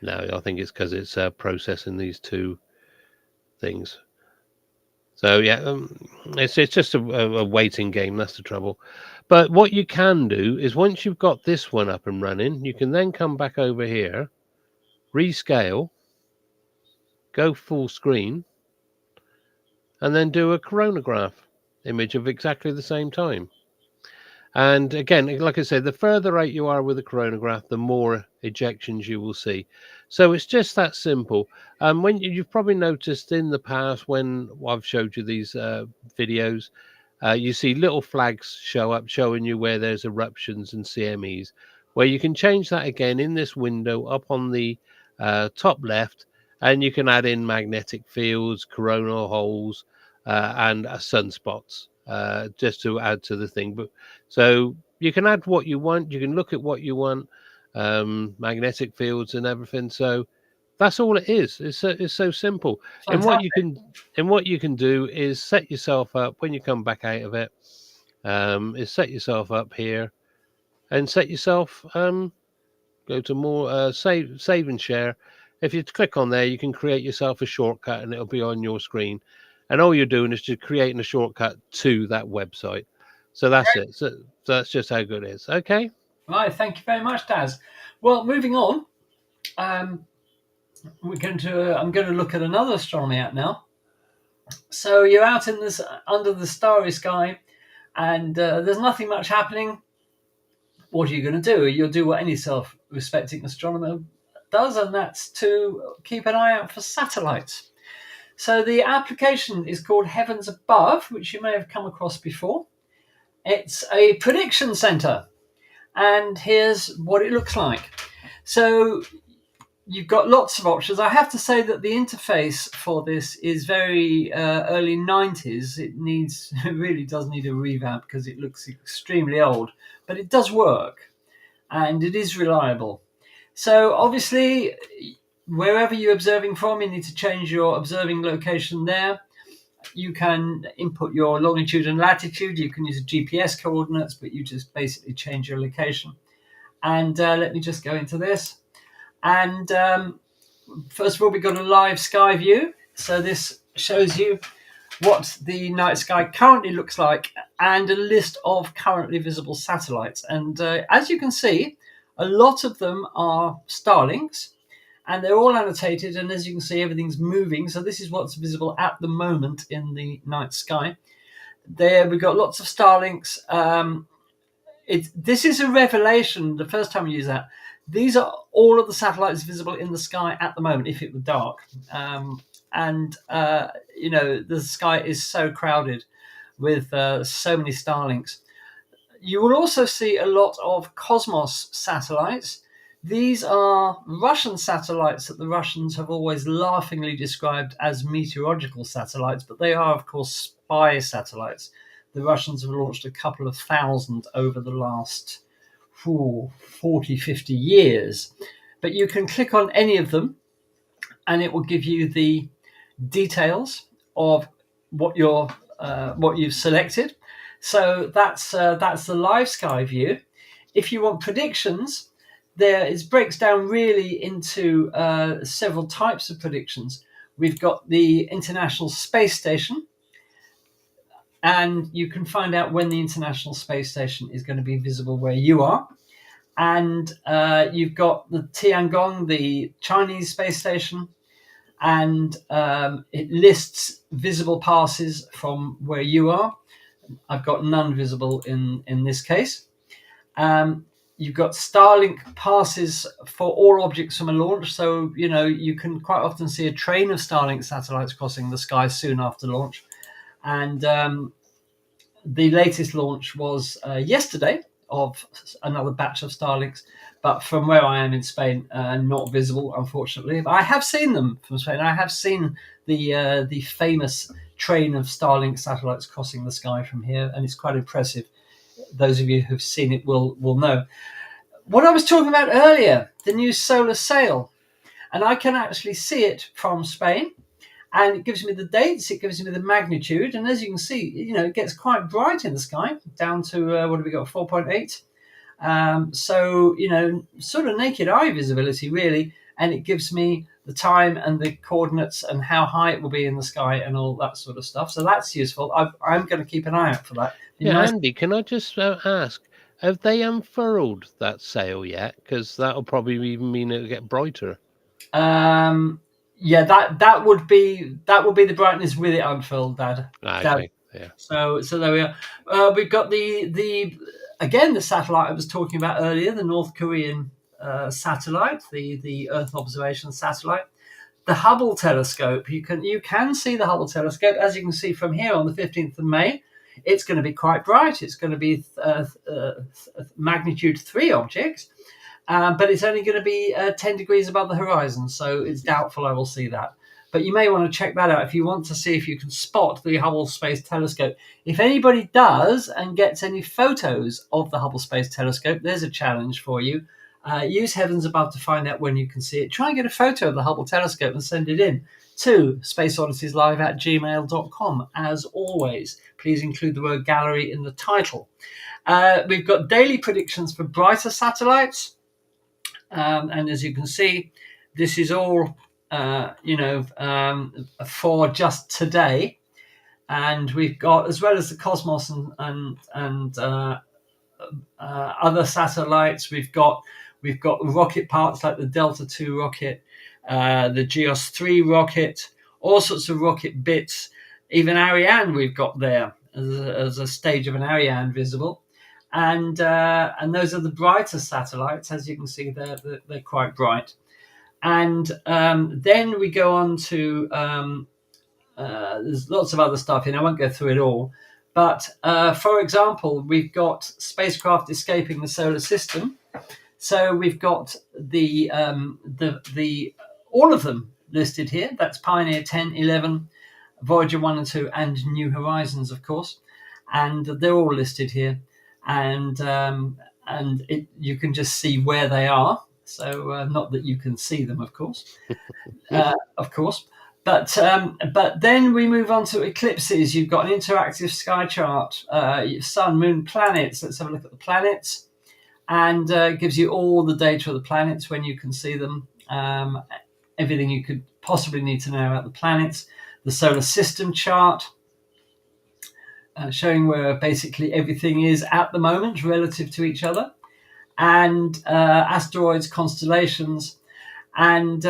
No, I think it's because it's processing these two things. So yeah, it's just a waiting game. That's the trouble. But what you can do is once you've got this one up and running, you can then come back over here, rescale, go full screen, and then do a coronagraph image of exactly the same time. And again, like I said, the further out you are with the coronagraph, the more ejections you will see. So it's just that simple. When you've probably noticed in the past when I've showed you these videos, you see little flags show up showing you where there's eruptions and CMEs, where you can change that again in this window up on the top left, and you can add in magnetic fields, coronal holes, and sunspots. Just to add to the thing. But so you can add what you want, you can look at what you want, magnetic fields and everything. So that's all it is. It's so simple. Fantastic. And what you can do is set yourself up when you come back out of it, is set yourself up here and set yourself go to more save and share. If you click on there, you can create yourself a shortcut, and it'll be on your screen. And all you're doing is just creating a shortcut to that website. So that's it. So that's just how good it is. Okay. Right. Thank you very much, Daz. Well, moving on. I'm going to look at another astronomy app now. So you're out in this under the starry sky, and there's nothing much happening. What are you going to do? You'll do what any self-respecting astronomer does, and that's to keep an eye out for satellites. So the application is called Heavens Above, which you may have come across before. It's a prediction center, and here's what it looks like. So you've got lots of options. I have to say that the interface for this is very early 90s. It really does need a revamp because it looks extremely old, but it does work and it is reliable. So obviously, wherever you're observing from, you need to change your observing location there. You can input your longitude and latitude. You can use GPS coordinates, but you just basically change your location. And let me just go into this. And first of all, we've got a live sky view. So this shows you what the night sky currently looks like and a list of currently visible satellites. And as you can see, a lot of them are Starlinks, and they're all annotated. And as you can see, everything's moving. So this is what's visible at the moment in the night sky. There, we've got lots of Starlinks. This is a revelation. The first time we use that, these are all of the satellites visible in the sky at the moment, if it were dark. The sky is so crowded with so many Starlinks. You will also see a lot of Cosmos satellites. These are Russian satellites that the Russians have always laughingly described as meteorological satellites, but they are, of course, spy satellites. The Russians have launched a couple of thousand over the last 40, 50 years. But you can click on any of them and it will give you the details of what you've selected. So that's the live sky view. If you want predictions, it breaks down really into several types of predictions. We've got the International Space Station, and you can find out when the International Space Station is going to be visible where you are. And you've got the Tiangong, the Chinese space station, and it lists visible passes from where you are. I've got none visible in this case. You've got Starlink passes for all objects from a launch. So, you can quite often see a train of Starlink satellites crossing the sky soon after launch. And the latest launch was yesterday of another batch of Starlinks, but from where I am in Spain, not visible, unfortunately. But I have seen them from Spain. I have seen the famous train of Starlink satellites crossing the sky from here, and it's quite impressive. Those of you who've seen it will know. What I was talking about earlier, the new solar sail, and I can actually see it from Spain. And it gives me the dates, it gives me the magnitude. And as you can see, it gets quite bright in the sky, down to, what have we got, 4.8. So, sort of naked eye visibility, really. And it gives me the time and the coordinates and how high it will be in the sky and all that sort of stuff. So that's useful. I'm going to keep an eye out for that. Andy, can I just ask, have they unfurled that sail yet? Because that'll probably even mean it'll get brighter. Yeah, that would be the brightness with it unfurled, Dad. Okay. Yeah. So there we are. We've got the satellite I was talking about earlier, the North Korean satellite, the Earth observation satellite, the Hubble telescope. You can see the Hubble telescope, as you can see from here on the 15th of May. It's going to be quite bright. It's going to be magnitude 3 objects. But it's only going to be 10 degrees above the horizon, so it's doubtful I will see that. But you may want to check that out if you want to see if you can spot the Hubble Space Telescope. If anybody does and gets any photos of the Hubble Space Telescope, there's a challenge for you. Use Heavens Above to find out when you can see it. Try and get a photo of the Hubble Telescope and send it in to spaceodditieslive@gmail.com. As always, please include the word gallery in the title. We've got daily predictions for brighter satellites. And as you can see, this is all, for just today. And we've got, as well as the Cosmos and other satellites, we've got rocket parts like the Delta II rocket, the Geos 3 rocket, all sorts of rocket bits. Even Ariane we've got there as a stage of an Ariane visible. And those are the brighter satellites. As you can see, they're quite bright. And then we go on to there's lots of other stuff in. I won't go through it all, but for example, we've got spacecraft escaping the solar system. So we've got the all of them listed here. That's Pioneer 10, 11, Voyager 1 and 2, and New Horizons, of course, and they're all listed here. And you can just see where they are. So not that you can see them, of course, But then we move on to eclipses. You've got an interactive sky chart, sun, moon, planets. Let's have a look at the planets. And it gives you all the data of the planets when you can see them, everything you could possibly need to know about the planets. The solar system chart, showing where basically everything is at the moment relative to each other, and asteroids, constellations, and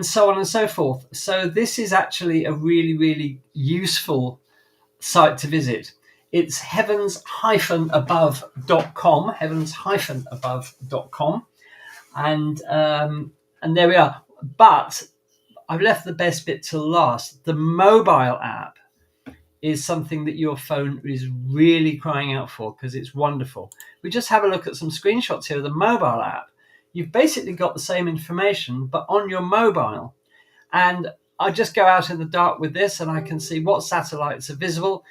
so on and so forth. So this is actually a really, really useful site to visit. It's heavens-above.com, heavens-above.com, and there we are. But I've left the best bit till last. The mobile app is something that your phone is really crying out for because it's wonderful. We just have a look at some screenshots here of the mobile app. You've basically got the same information, but on your mobile. And I just go out in the dark with this and I can see what satellites are visible.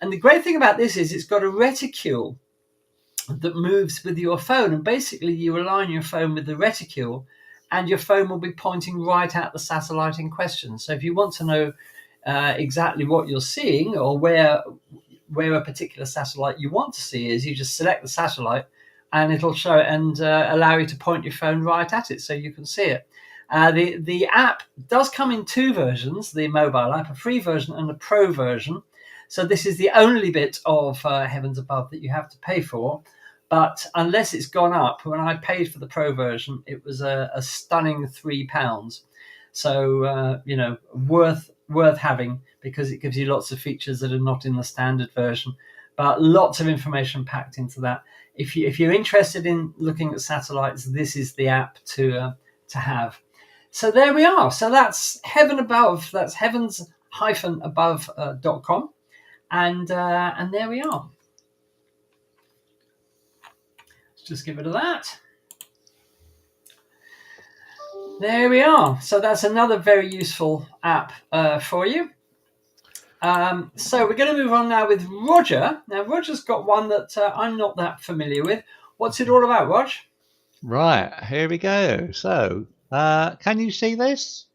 And the great thing about this is it's got a reticule that moves with your phone. And basically you align your phone with the reticule and your phone will be pointing right at the satellite in question. So if you want to know exactly what you're seeing or where a particular satellite you want to see is, you just select the satellite and it'll show it and allow you to point your phone right at it so you can see it. The app does come in two versions, the mobile app, a free version and a pro version. So this is the only bit of Heavens Above that you have to pay for. But unless it's gone up, when I paid for the pro version, it was a stunning £3. So, worth having because it gives you lots of features that are not in the standard version. But lots of information packed into that. If you're interested in looking at satellites, this is the app to have. So there we are. So that's Heaven Above. That's heavens-above.com. And there we are. Let's just give it a that. There we are. So that's another very useful app for you. So we're going to move on now with Roger. Now, Roger's got one that I'm not that familiar with. What's it all about, Rog? Right, here we go. So, can you see this?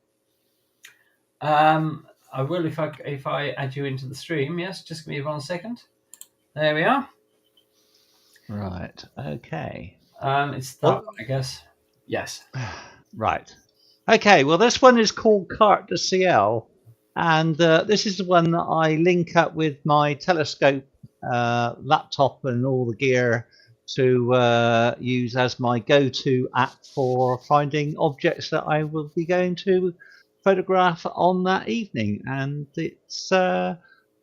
I will if I add you into the stream. Yes, just give me 1 second. There we are. Right. Okay. It's that one, I guess. Yes. Right. Okay. Well, this one is called Carte de Ciel, and this is the one that I link up with my telescope laptop and all the gear to use as my go-to app for finding objects that I will be going to photograph on that evening, and it's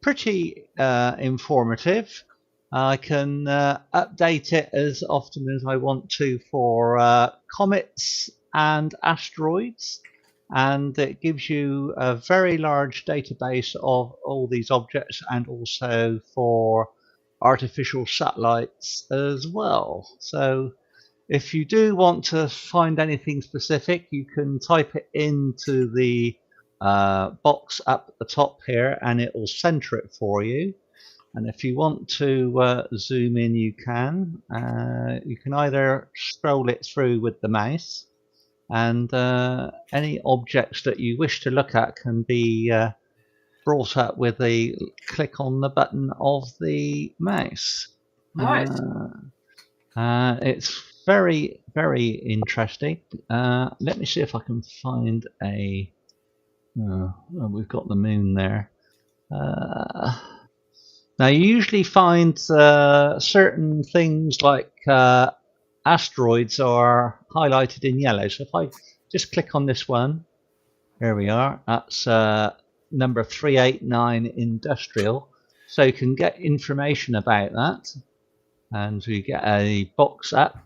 pretty informative. I can update it as often as I want to for comets and asteroids, and it gives you a very large database of all these objects, and also for artificial satellites as well. So if you do want to find anything specific, you can type it into the box up at the top here and it will center it for you. And if you want to zoom in, you can. You can either scroll it through with the mouse, and any objects that you wish to look at can be brought up with a click on the button of the mouse. Nice. It's very, very interesting. Let me see if I can find a... we've got the moon there. Now, you usually find certain things like asteroids are highlighted in yellow. So if I just click on this one, here we are. That's number 389 industrial. So you can get information about that. And we get a box up.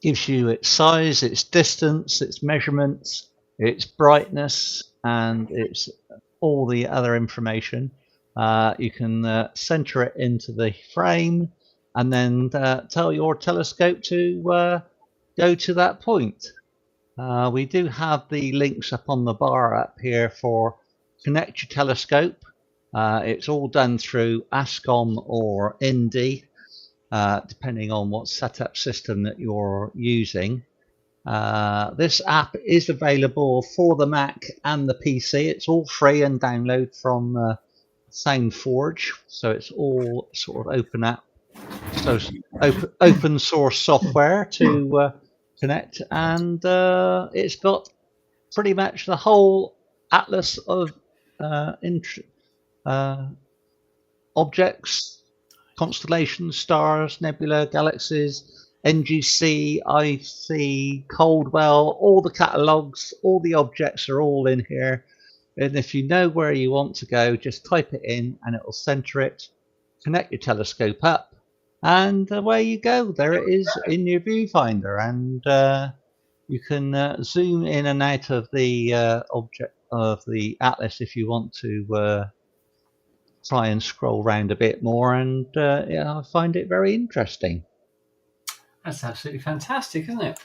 gives you its size, its distance, its measurements, its brightness, and its all the other information. You can center it into the frame and then tell your telescope to go to that point. We do have the links up on the bar up here for Connect Your Telescope. It's all done through ASCOM or ND, depending on what setup system that you're using. This app is available for the Mac and the PC. It's all free and download from SoundForge, so it's all sort of open app, so open source software to connect, and it's got pretty much the whole atlas of objects, constellations, stars, nebula, galaxies, NGC, IC, Coldwell, all the catalogues, all the objects are all in here. And if you know where you want to go, just type it in and it will center it, connect your telescope up, and away you go. There it is in your viewfinder, and you can zoom in and out of the object of the atlas if you want to try and scroll around a bit more, and yeah, I find it very interesting. That's absolutely fantastic, isn't it?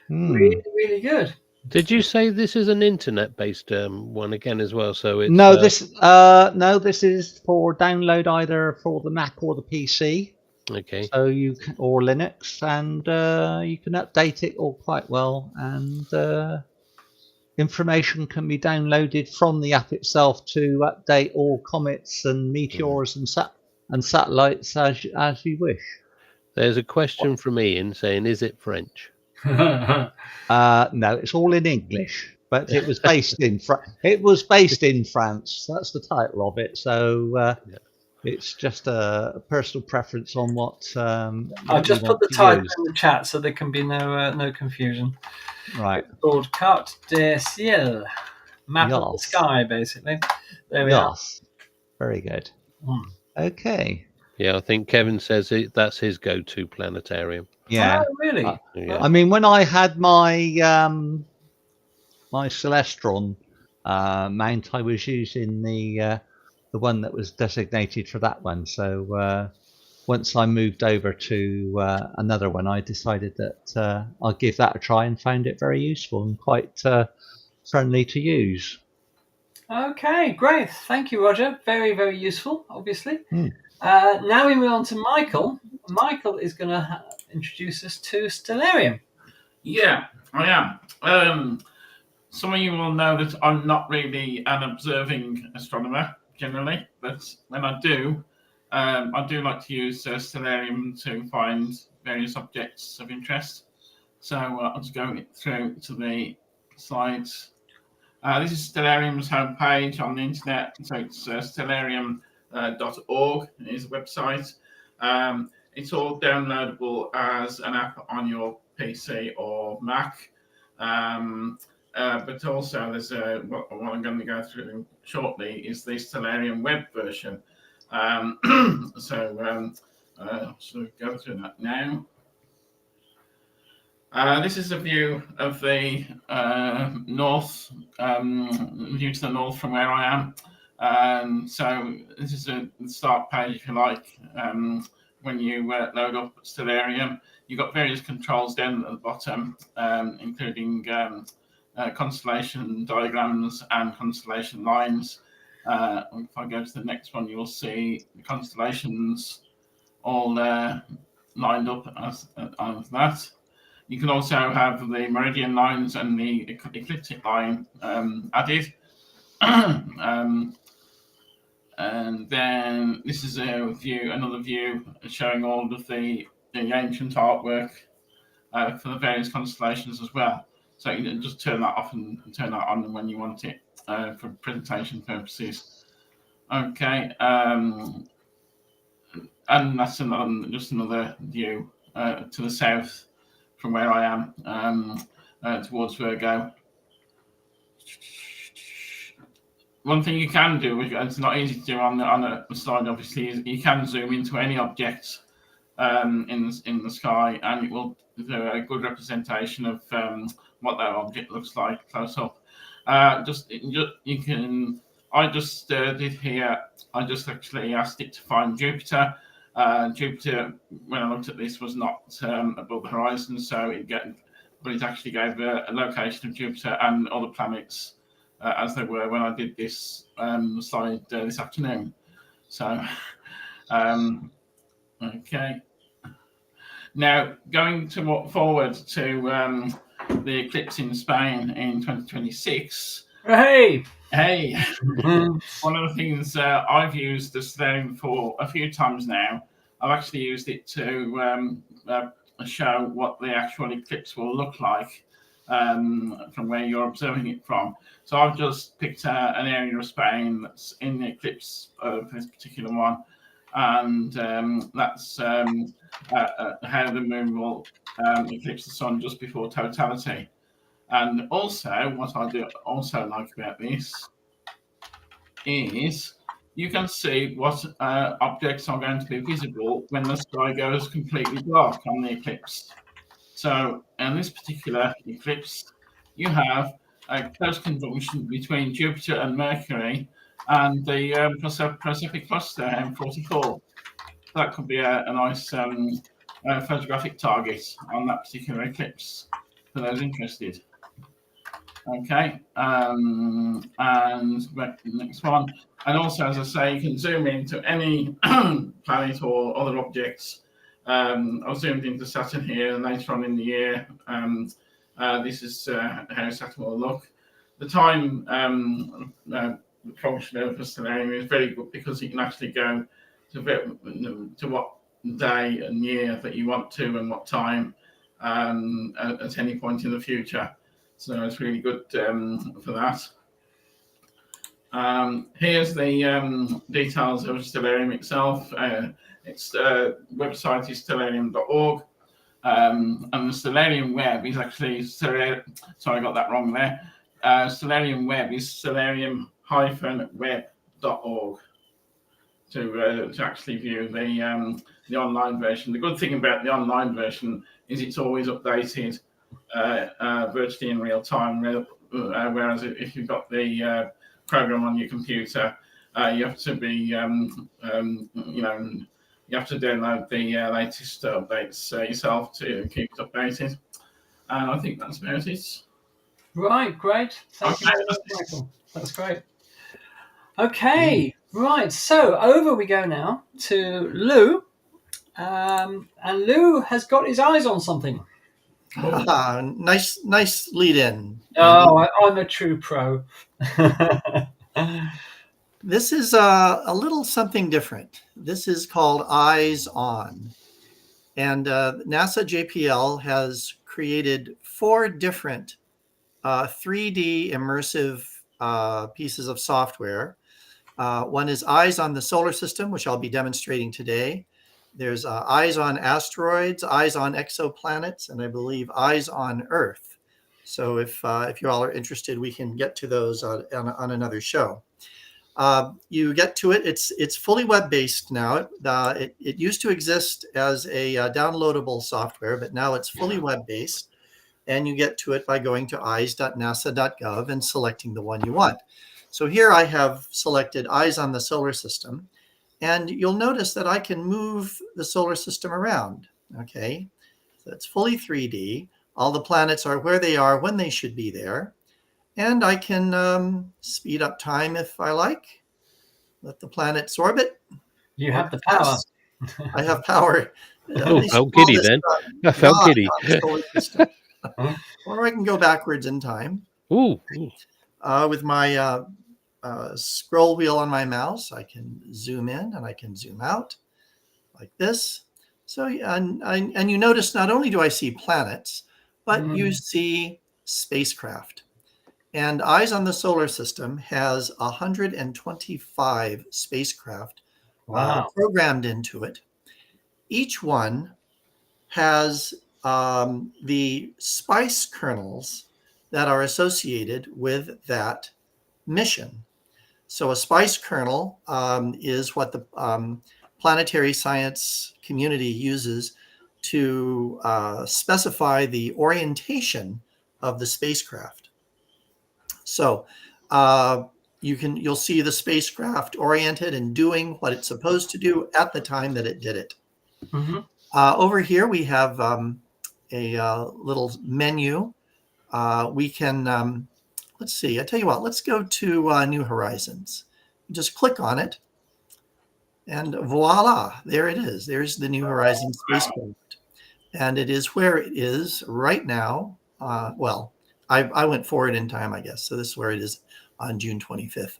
Really, really good. Did you say this is an internet-based one again as well? So it's no, this is for download either for the Mac or the PC. Okay. So you can, or Linux, and you can update it all quite well, and information can be downloaded from the app itself to update all comets and meteors and satellites as you wish. There's a question from Ian saying, "Is it French?" No, it's all in English, but it was based in France. That's the title of it. So it's just a personal preference on what. I'll just put the title in the chat so there can be no confusion. Right. It's called Carte des Ciel, map of the sky, basically. There we are. Very good. Okay. Yeah, I think Kevin says that's his go-to planetarium. Yeah. Oh, really? Yeah. I mean, when I had my my Celestron mount, I was using the one that was designated for that one. So once I moved over to another one, I decided that I'd give that a try and found it very useful and quite friendly to use. Okay, great. Thank you, Roger. Very, very useful, obviously. Now we move on to Michael. Michael is going to introduce us to Stellarium. Yeah, I am. Some of you will know that I'm not really an observing astronomer generally, but when I do like to use Stellarium to find various objects of interest. So I'll just go through to the slides. This is Stellarium's homepage on the internet. So it's stellarium.org is the website. It's all downloadable as an app on your PC or Mac. But also there's what I'm going to go through shortly is the Stellarium web version. So go through that now. This is a view of the north, view to the north from where I am. So this is the start page, if you like. When you load up Stellarium, you've got various controls down at the bottom, including constellation diagrams and constellation lines. If I go to the next one, you'll see the constellations all lined up as that. You can also have the meridian lines and the ecliptic line added. And then this is another view showing all of the ancient artwork for the various constellations as well. So you can just turn that off and turn that on when you want it for presentation purposes. Okay, and that's just another view to the south from where I am towards Virgo. One thing you can do, it's not easy to do on a slide, obviously, is you can zoom into any object in the sky, and it will do a good representation of what that object looks like close up. You can. I just did here. I just actually asked it to find Jupiter. Jupiter, when I looked at this, was not above the horizon, but it actually gave a location of Jupiter and other planets as they were when I did this slide this afternoon. So, okay. Now, going forward to the eclipse in Spain in 2026. Hey! One of the things I've used the stellarium for a few times now. I've actually used it to show what the actual eclipse will look like from where you're observing it from. So I've just picked an area of Spain that's in the eclipse for this particular one, and that's how the moon will eclipse the sun just before totality. And also, what I do also like about this is you can see what objects are going to be visible when the sky goes completely dark on the eclipse. So in this particular eclipse, you have a close conjunction between Jupiter and Mercury and the Pacific cluster M44. That could be a nice photographic target on that particular eclipse for those interested. Okay, and next one. And also, as I say, you can zoom into any planet or other objects. I've zoomed into Saturn here later on in the year. This is how Saturn will look. The time function of the stellarium is very good because you can actually go to what day and year that you want to and what time at any point in the future. So it's really good for that. Here's the details of Stellarium itself. Its website is stellarium.org. And the Stellarium web is actually, sorry, I got that wrong there. Stellarium web is stellarium-web.org to actually view the online version. The good thing about the online version is it's always updated virtually in real time, whereas if you've got the program on your computer, you have to be, you have to download the latest updates yourself to keep it updated. And I think that's about it. Right, great. Thank you very much, Michael. That's great. Okay, right. So over we go now to Lou. And Lou has got his eyes on something. Nice lead in. Oh, I'm a true pro. This is a little something different. This is called Eyes On. And NASA JPL has created 4 different 3D immersive pieces of software. One is Eyes on the Solar System, which I'll be demonstrating today. There's Eyes on Asteroids, Eyes on Exoplanets, and I believe Eyes on Earth. So if you all are interested, we can get to those on another show. You get to it. It's fully web-based now. It used to exist as a downloadable software, but now it's fully web-based. And you get to it by going to eyes.nasa.gov and selecting the one you want. So here I have selected Eyes on the Solar System. And you'll notice that I can move the solar system around, okay? So it's fully 3D. All the planets are where they are when they should be there. And I can speed up time if I like. Let the planets orbit. You have the power. I have power. Oh, felt giddy then. I felt giddy. Or I can go backwards in time. Ooh. With my scroll wheel on my mouse, I can zoom in and I can zoom out like this. So, and you notice not only do I see planets, but you see spacecraft. And Eyes on the Solar System has 125 spacecraft programmed into it. Each one has the spice kernels that are associated with that mission. So a spice kernel is what the planetary science community uses to specify the orientation of the spacecraft. So you'll see the spacecraft oriented and doing what it's supposed to do at the time that it did it. Mm-hmm. Over here we have a little menu. We can, let's see, I tell you what, let's go to New Horizons. Just click on it. And voila, there it is. There's the New Horizons spacecraft. And it is where it is right now. Well, I went forward in time, I guess. So this is where it is on June 25th,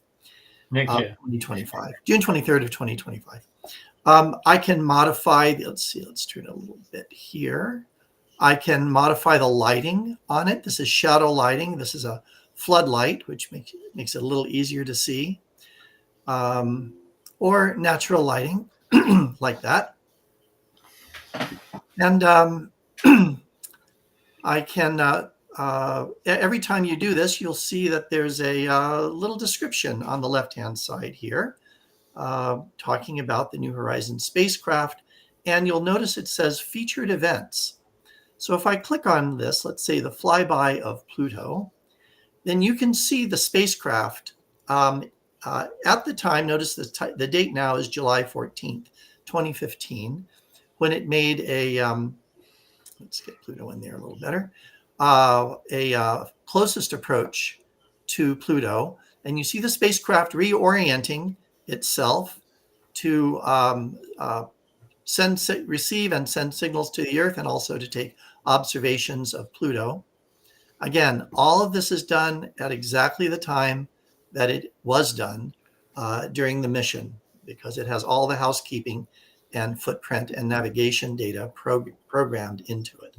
Next year. 2025, June 23rd of 2025. I can modify, let's see, let's turn it a little bit here. I can modify the lighting on it. This is shadow lighting. This is a floodlight, which makes it a little easier to see. Or natural lighting, like that. And I can, every time you do this, you'll see that there's a little description on the left-hand side here, talking about the New Horizons spacecraft. And you'll notice it says featured events. So if I click on this, let's say the flyby of Pluto, then you can see the spacecraft at the time. Notice the date now is July 14th, 2015, when it made a, let's get Pluto in there a little better, a closest approach to Pluto. And you see the spacecraft reorienting itself to receive and send signals to the Earth, and also to take observations of Pluto. Again, all of this is done at exactly the time that it was done during the mission, because it has all the housekeeping and footprint and navigation data programmed into it.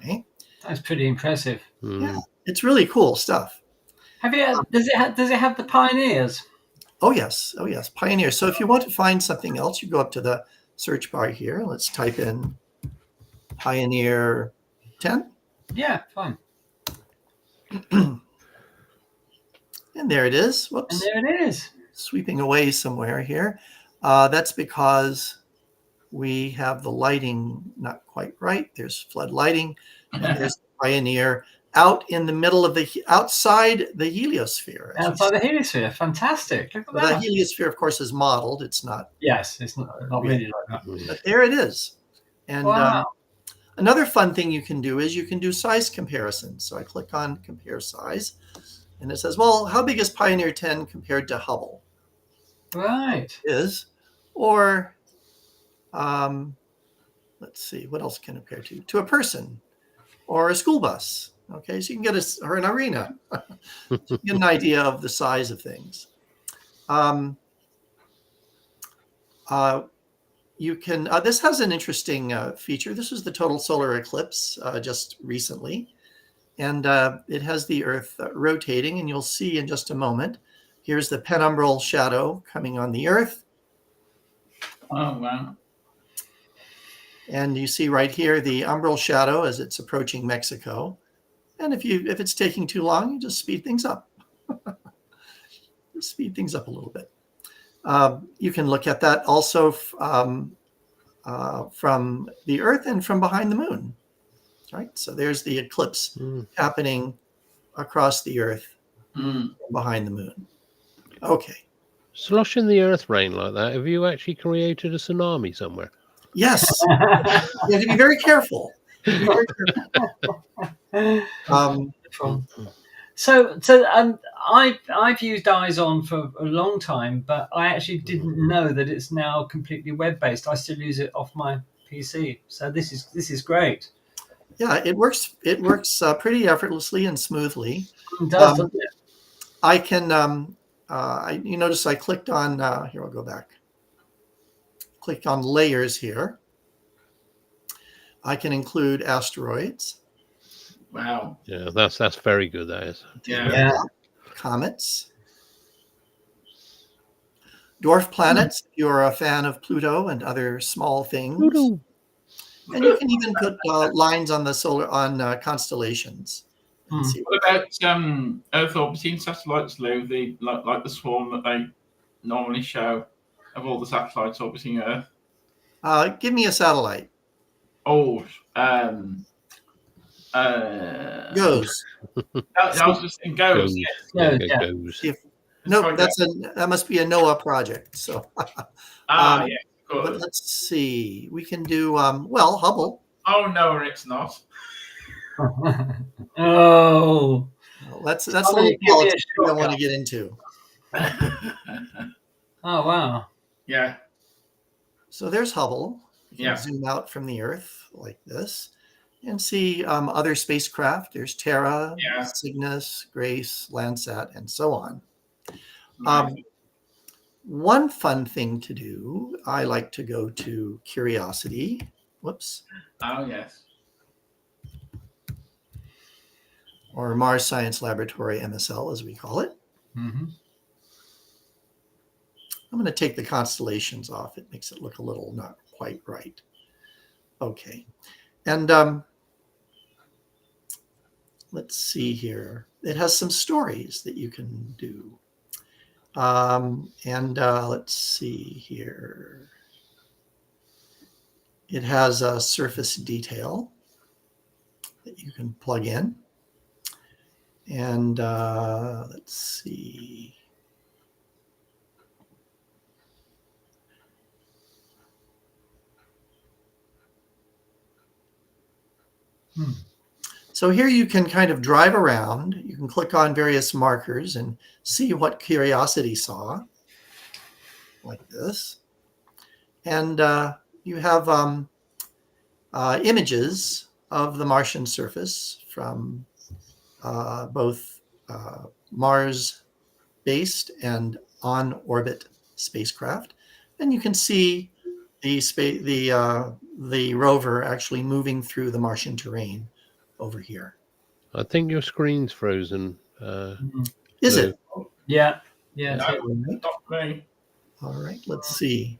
Okay. That's pretty impressive. Yeah, it's really cool stuff. Have you? Does it have the pioneers? Oh yes, Pioneer. So if you want to find something else, you go up to the search bar here. Let's type in Pioneer 10. Yeah, fine. And there it is. Whoops. And there it is. Sweeping away somewhere here. That's because we have the lighting not quite right. There's flood lighting. And there's Pioneer out in the middle of outside the heliosphere. Outside the heliosphere. Fantastic. Look at that. The heliosphere, of course, is modeled. It's not. Yes, it's not really like that. But there it is. And wow. Another fun thing you can do is you can do size comparisons. So I click on compare size, and it says, well, how big is Pioneer 10 compared to Hubble? Right. Or let's see, what else can compare to a person or a school bus. Okay, so you can get or an arena. Get an idea of the size of things. You can. This has an interesting feature. This is the total solar eclipse just recently, and it has the Earth rotating. And you'll see in just a moment. Here's the penumbral shadow coming on the Earth. Oh wow! And you see right here the umbral shadow as it's approaching Mexico. And if it's taking too long, you just speed things up. Speed things up a little bit. You can look at that also from the Earth and from behind the moon. Right. So there's the eclipse happening across the Earth behind the moon. Okay. Sloshing the Earth rain like that. Have you actually created a tsunami somewhere? Yes. You have to be very careful. I've used Eyes-On for a long time, but I actually didn't know that it's now completely web-based. I still use it off my PC, so this is great. Yeah, it works. It works pretty effortlessly and smoothly. It does, doesn't it? I can. You notice I clicked on. Here, I'll go back. Click on layers here. I can include asteroids. Wow. Yeah, that's very good. That is. Yeah. Comets. Dwarf planets, if you're a fan of Pluto and other small things. Pluto. And you can even put lines on the constellations. What about Earth orbiting satellites, Lou? Like the swarm that they normally show of all the satellites orbiting Earth. Give me a satellite. Oh, Goes. I was just saying goes. Yes. Yeah, Yeah. goes. No, Sorry, that must be a NOAA project. So, yeah, but good. let's see. We can do well, Hubble. Oh no, it's not. Oh, Well, that's a Somebody little give me a politics we don't want shortcut. to get into. Oh, wow. Yeah, So there's Hubble. You can Yeah. zoom out from the Earth like this and see other spacecraft. There's Terra, Yeah. Cygnus, Grace, Landsat, and so on. nice. One fun thing to do, I like to go to Curiosity. Whoops. Oh yes. Or Mars Science Laboratory, MSL, as we call it. Mm-hmm. I'm going to take the constellations off. It makes it look a little not quite right. Okay. And let's see here. It has some stories that you can do. Let's see here. It has a surface detail that you can plug in. And let's see. So here you can kind of drive around. You can click on various markers and see what Curiosity saw, like this. And you have images of the Martian surface from both Mars-based and on-orbit spacecraft. And you can see the rover actually moving through the Martian terrain over here. I think your screen's frozen. Is it? Yeah. Yeah. No, Right. not me. All right, let's see.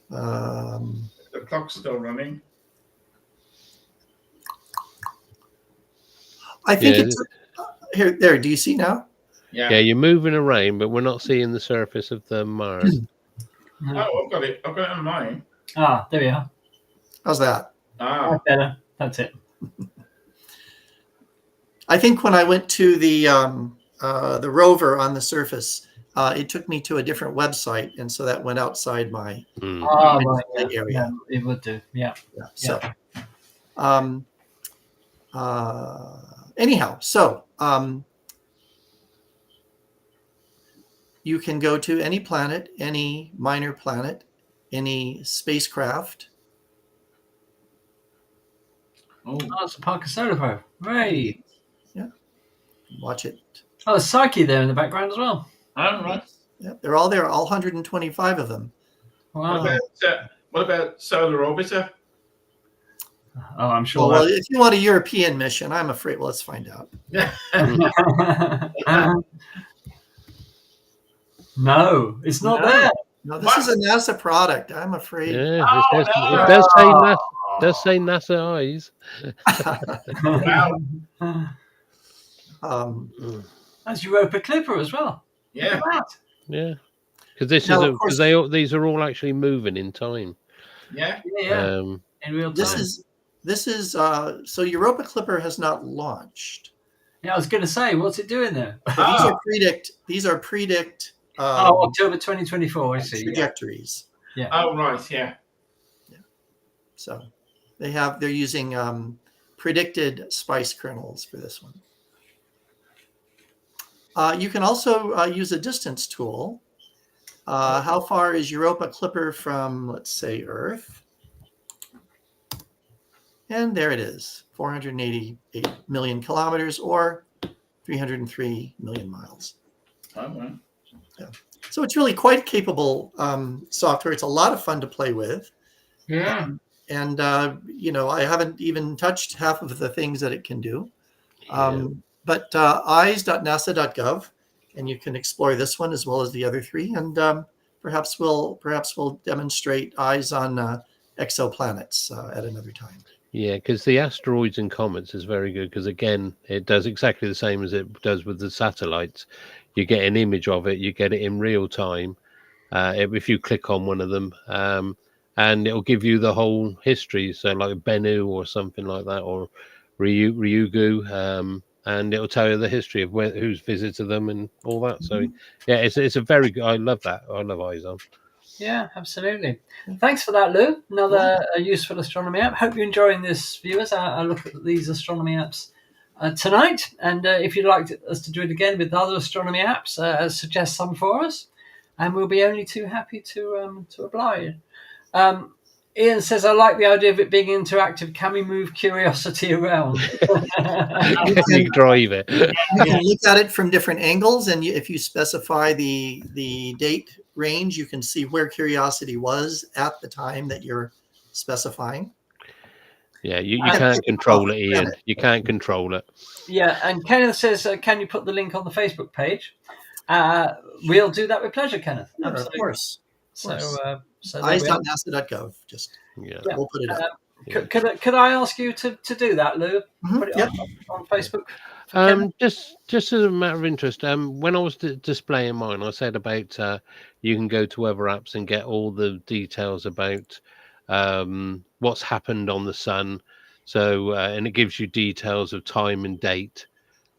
The clock's still running. I think Yeah. it's there. Do you see now? Yeah. Yeah, you're moving around, but we're not seeing the surface of the Mars. Oh, I've got it. I've got it on mine. Ah, there we are. How's that? Ah. That's better. That's it. I think when I went to the rover on the surface, it took me to a different website, and so that went outside my Ah, right. Yeah. area. Yeah, it would do. Yeah. Yeah. So, anyhow, so you can go to any planet, any minor planet, any spacecraft. Oh. Oh, it's a Parker Solar Probe. Right. Yeah. Watch it. Oh, there's Psyche there in the background as well. Oh, right. Yeah, they're all there, all 125 of them. Wow. What about Solar Orbiter? Oh, I'm sure. Well, if you want a European mission, I'm afraid. Well, let's find out. No, it's not No. there. No, this is a NASA product. I'm afraid. Yeah, Oh, it no. does say NASA eyes. That's Europa Clipper as well. Yeah. Look at that. Yeah, because this Now, is of course- because these are all actually moving in time. Yeah. Yeah, in real time. This is so Europa Clipper has not launched. Yeah, I was going to say, what's it doing there? But these are predict October 2024. I see. trajectories. Yeah. Oh, right. Yeah. So they're using predicted spice kernels for this one. You can also use a distance tool. How far is Europa Clipper from, let's say, Earth? And there it is, 488 million kilometers or 303 million miles. Oh, well. Yeah. So it's really quite capable software. It's a lot of fun to play with. Yeah. And, I haven't even touched half of the things that it can do. But eyes.nasa.gov, and you can explore this one as well as the other three. And perhaps we'll demonstrate eyes on exoplanets at another time. Yeah, because the asteroids and comets is very good because, again, it does exactly the same as it does with the satellites. You get an image of it, you get it in real time if you click on one of them. and it'll give you the whole history. So like Bennu or something like that, or Ryugu, and it'll tell you the history of who's visited them and all that. So yeah, it's a very good. I love that. I love Eyes-On. Yeah, absolutely. Thanks for that, Lou. Another useful astronomy app. Hope you're enjoying this, viewers. I look at these astronomy apps tonight, and if you'd like us to do it again with other astronomy apps, suggest some for us, and we'll be only too happy to oblige. Ian says, I like the idea of it being interactive. Can we move Curiosity around? You can drive it. You can look at it from different angles, and if you specify the date range, you can see where Curiosity was at the time that you're specifying. Yeah, you can't control it, Ian. You can't control it. Yeah, and Kenneth says, can you put the link on the Facebook page? We'll do that with pleasure, Kenneth. Yeah, Absolutely. of course. So eyes.nasa.gov. Just we'll put it up. Could I ask you to do that, Lou? Put it on Facebook. Just as a matter of interest, when I was displaying mine, I said about you can go to other apps and get all the details about what's happened on the sun. So and it gives you details of time and date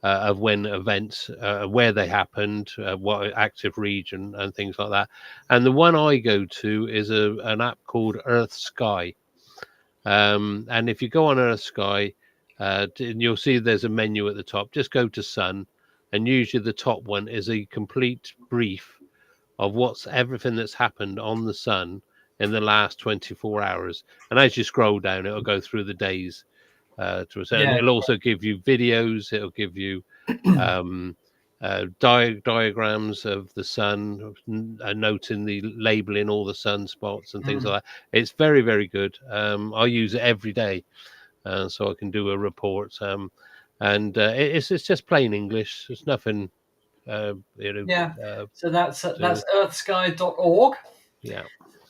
of when events, where they happened, what active region, and things like that. And the one I go to is an app called Earth Sky. And if you go on Earth Sky, you'll see there's a menu at the top. Just go to Sun, and usually the top one is a complete brief of everything that's happened on the sun in the last 24 hours. And as you scroll down, it'll go through the days. And it'll also give you videos. It'll give you diagrams of the sun, noting the labeling all the sunspots and things like that. It's very, very good. I use it every day, so I can do a report. And it's just plain English. It's nothing. So that's earthsky.org. Yeah.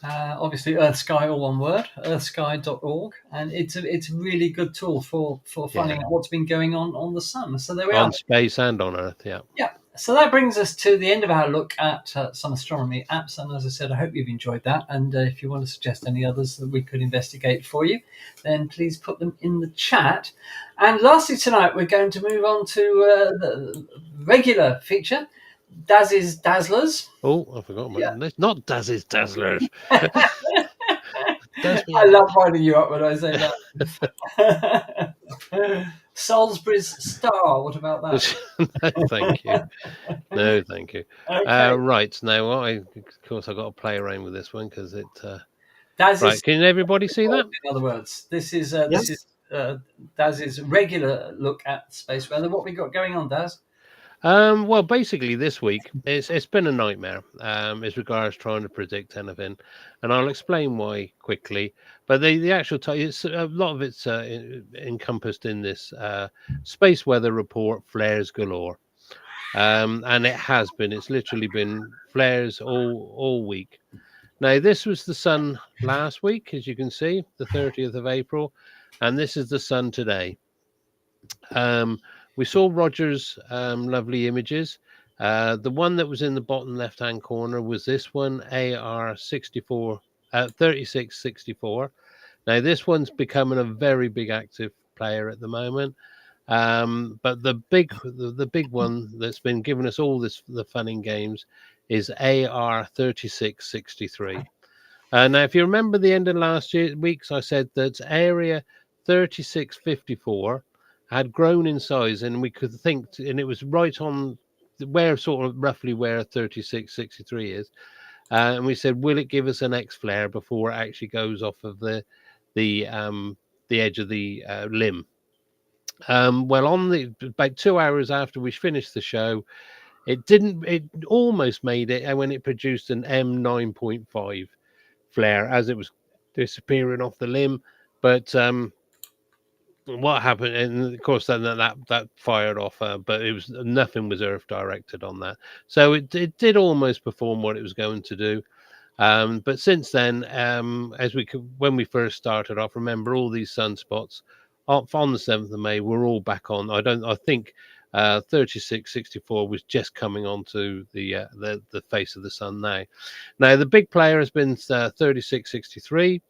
Obviously, Earthsky, all one word, earthsky.org, and it's a really good tool for finding out what's been going on the sun. So there we are. On space and on Earth, yeah. Yeah. So that brings us to the end of our look at some astronomy apps. And as I said, I hope you've enjoyed that. And if you want to suggest any others that we could investigate for you, then please put them in the chat. And lastly, tonight, we're going to move on to the regular feature, Daz's Dazzlers. Oh, I forgot my name. Not Daz's Dazzlers. I love winding you up when I say that. Salisbury's Star. What about that? No, thank you. No, thank you. Okay. Right now, of course, I've got to play around with this one because it. Right, can everybody see that? In other words, this is Daz's regular look at space weather. What we got going on, Daz? Well, basically, this week it's been a nightmare as regards trying to predict anything, and I'll explain why quickly. But the actual it's a lot of it's encompassed in this space weather report, flares galore, and it has been. It's literally been flares all week. Now, this was the sun last week, as you can see, the 30th of April, and this is the sun today. We saw Roger's lovely images. The one that was in the bottom left-hand corner was this one, AR64, 3664. Now, this one's becoming a very big active player at the moment. But the big one that's been giving us all the fun in games is AR3663. Now, if you remember the end of last week's, I said that Area 3654 had grown in size, and we could think, and it was right on roughly where 3663 is, and we said, will it give us an X flare before it actually goes off of the edge of the limb? Well, about 2 hours after we finished the show, it didn't. It almost made it, and when it produced an M9.5 flare as it was disappearing off the limb, but what happened, and of course then that fired off, but nothing was Earth directed on that, so it did almost perform what it was going to do. But since then, when we first started off, remember all these sunspots on the 7th of May were all back on. I think 3664 was just coming onto the face of the sun now. Now the big player has been 3663.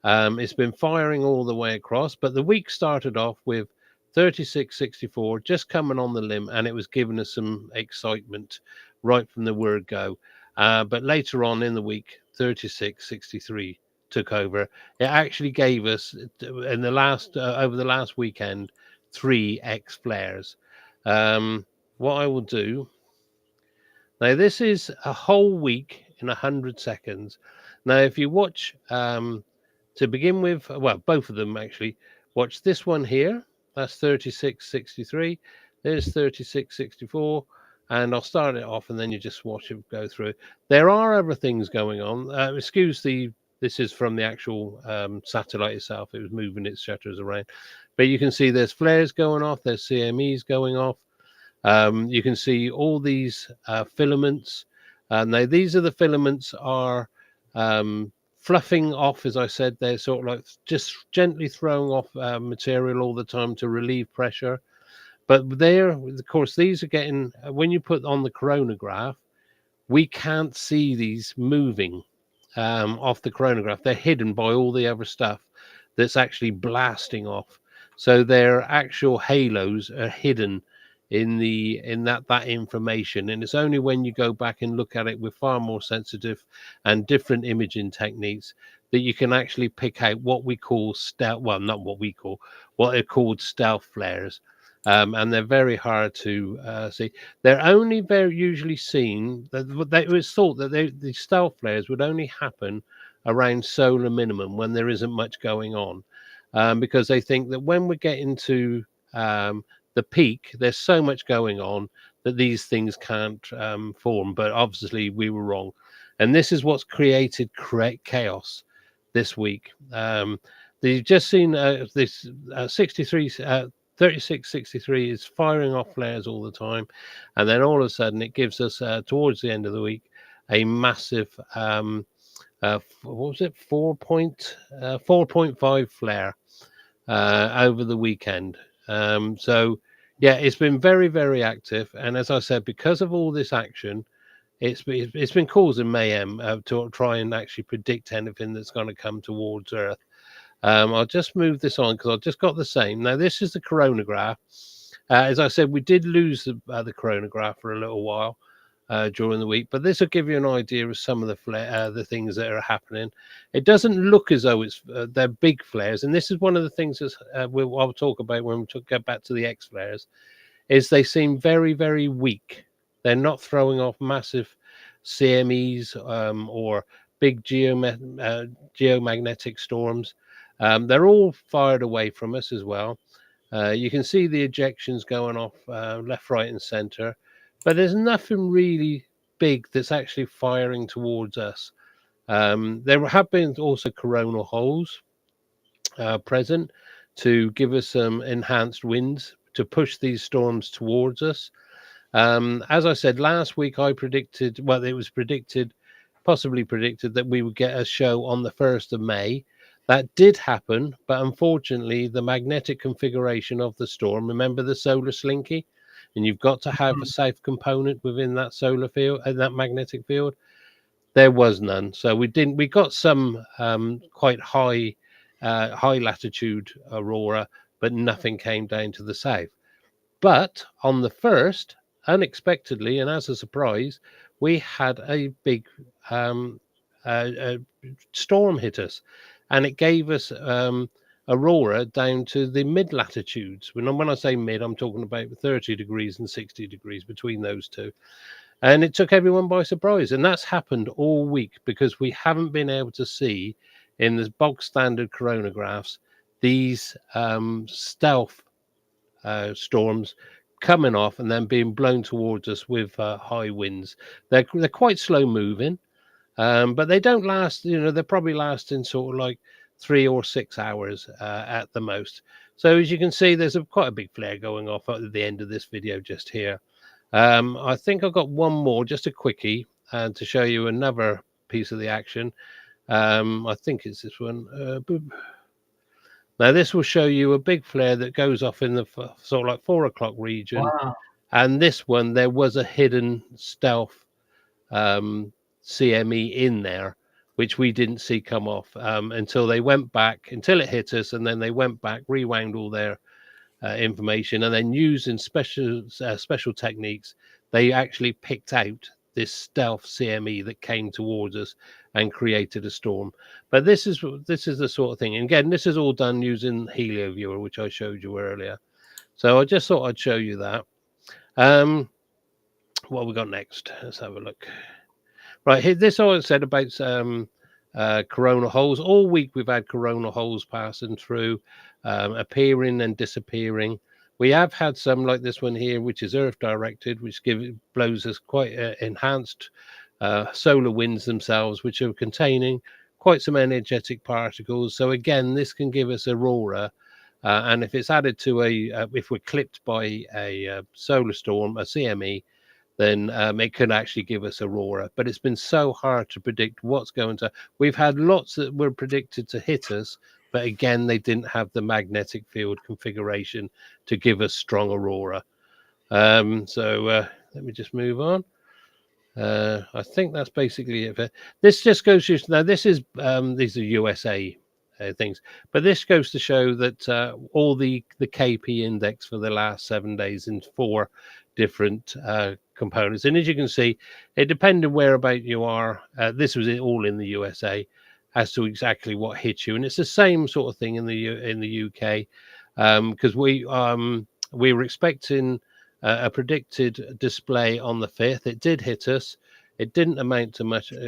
It's been firing all the way across, but the week started off with 3664 just coming on the limb, and it was giving us some excitement right from the word go. But later on in the week, 3663 took over. It actually gave us in the last over the last weekend 3 X flares. What I will do now, this is a whole week in 100 seconds. Now, if you watch to begin with, well, both of them actually, watch this one here. That's 3663. There's 3664. And I'll start it off and then you just watch it go through. There are other things going on. This is from the actual satellite itself. It was moving its shutters around. But you can see there's flares going off. There's CMEs going off. You can see all these filaments. Now, these are the filaments are fluffing off, as I said. They're sort of like just gently throwing off material all the time to relieve pressure. But there, of course, these are getting, when you put on the coronagraph, we can't see these moving off the coronagraph. They're hidden by all the other stuff that's actually blasting off. So their actual halos are hidden in that information, and it's only when you go back and look at it with far more sensitive and different imaging techniques that you can actually pick out what we call stealth, well, not what we call, what are called stealth flares. And they're very hard to see. They're only very usually seen. It was thought that the stealth flares would only happen around solar minimum when there isn't much going on, because they think that when we're getting to the peak, there's so much going on that these things can't form. But obviously, we were wrong, and this is what's created chaos this week. You've just seen this 3663 is firing off flares all the time, and then all of a sudden it gives us towards the end of the week a massive what was it 4.5 flare over the weekend. So yeah, it's been very, very active, and as I said, because of all this action, it's been causing mayhem to try and actually predict anything that's going to come towards Earth. I'll just move this on because I've just got the same. Now, this is the coronagraph. As I said, we did lose the coronagraph for a little while during the week, but this will give you an idea of some of the things that are happening. It doesn't look as though they're big flares, and this is one of the things that I'll talk about when we get back to the X flares, is they seem very, very weak. They're not throwing off massive CMEs or big geomagnetic storms. They're all fired away from us as well. You can see the ejections going off left, right, and center, but there's nothing really big that's actually firing towards us. There have been also coronal holes present to give us some enhanced winds to push these storms towards us. As I said last week, it was possibly predicted that we would get a show on the 1st of May. That did happen, but unfortunately, the magnetic configuration of the storm, remember the solar slinky? And you've got to have a south component within that solar field, that magnetic field. There was none. So we got some quite high latitude aurora, but nothing came down to the south. But on the 1st, unexpectedly, and as a surprise, we had a big storm hit us, and it gave us aurora down to the mid latitudes. When I say mid, I'm talking about 30 degrees and 60 degrees between those two. And it took everyone by surprise. And that's happened all week because we haven't been able to see in the bog standard coronagraphs these stealth storms coming off and then being blown towards us with high winds. They're quite slow moving, but they don't last. They're probably lasting sort of like 3 or 6 hours at the most. So as you can see, there's quite a big flare going off at the end of this video just here. I think I've got one more, just a quickie, to show you another piece of the action. I think it's this one. Now this will show you a big flare that goes off in the sort of like 4 o'clock region. Wow. And this one, there was a hidden stealth CME in there, which we didn't see come off until they went back, until it hit us, and then they went back, rewound all their information, and then using special techniques, they actually picked out this stealth CME that came towards us and created a storm. But this is the sort of thing. And again, this is all done using Helio Viewer, which I showed you earlier. So I just thought I'd show you that. What have we got next? Let's have a look. Right here, this all I said about coronal holes. All week we've had coronal holes passing through, appearing and disappearing. We have had some like this one here, which is Earth directed, which blows us quite enhanced solar winds themselves, which are containing quite some energetic particles. So again, this can give us aurora. And if it's added to if we're clipped by a solar storm, a CME, then it can actually give us aurora. But it's been so hard to predict what's going to. We've had lots that were predicted to hit us, but again, they didn't have the magnetic field configuration to give us strong aurora. So let me just move on. I think that's basically it. This just goes to now. This is these are USA things, but this goes to show that all the KP index for the last 7 days in 4 different components. And as you can see, it depended whereabout you are. This was all in the USA as to exactly what hit you, and it's the same sort of thing in the UK because we were expecting a predicted display on the 5th. It did hit us. It didn't amount to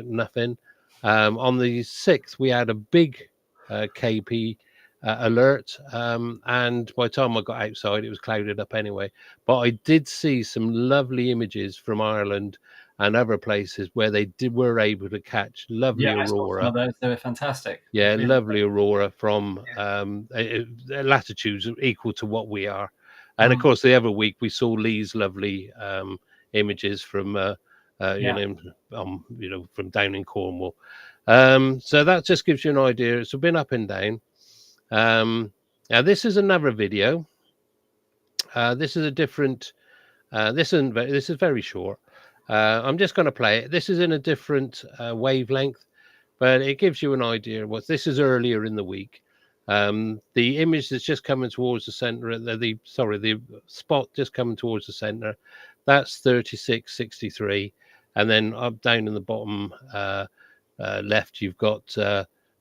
nothing. On the 6th, we had a big KP alert, and by the time I got outside, it was clouded up anyway. But I did see some lovely images from Ireland and other places where they were able to catch lovely aurora. They were fantastic. Yeah, really lovely aurora from latitudes equal to what we are. And of course, the other week we saw Lee's lovely images from from down in Cornwall. So that just gives you an idea. It's been up and down. Now this is another video. This is a different. This is very short. I'm just going to play it. This is in a different wavelength, but it gives you an idea of what this is earlier in the week. The image that's just coming towards the center, the spot just coming towards the center, that's 3663, and then up down in the bottom left, you've got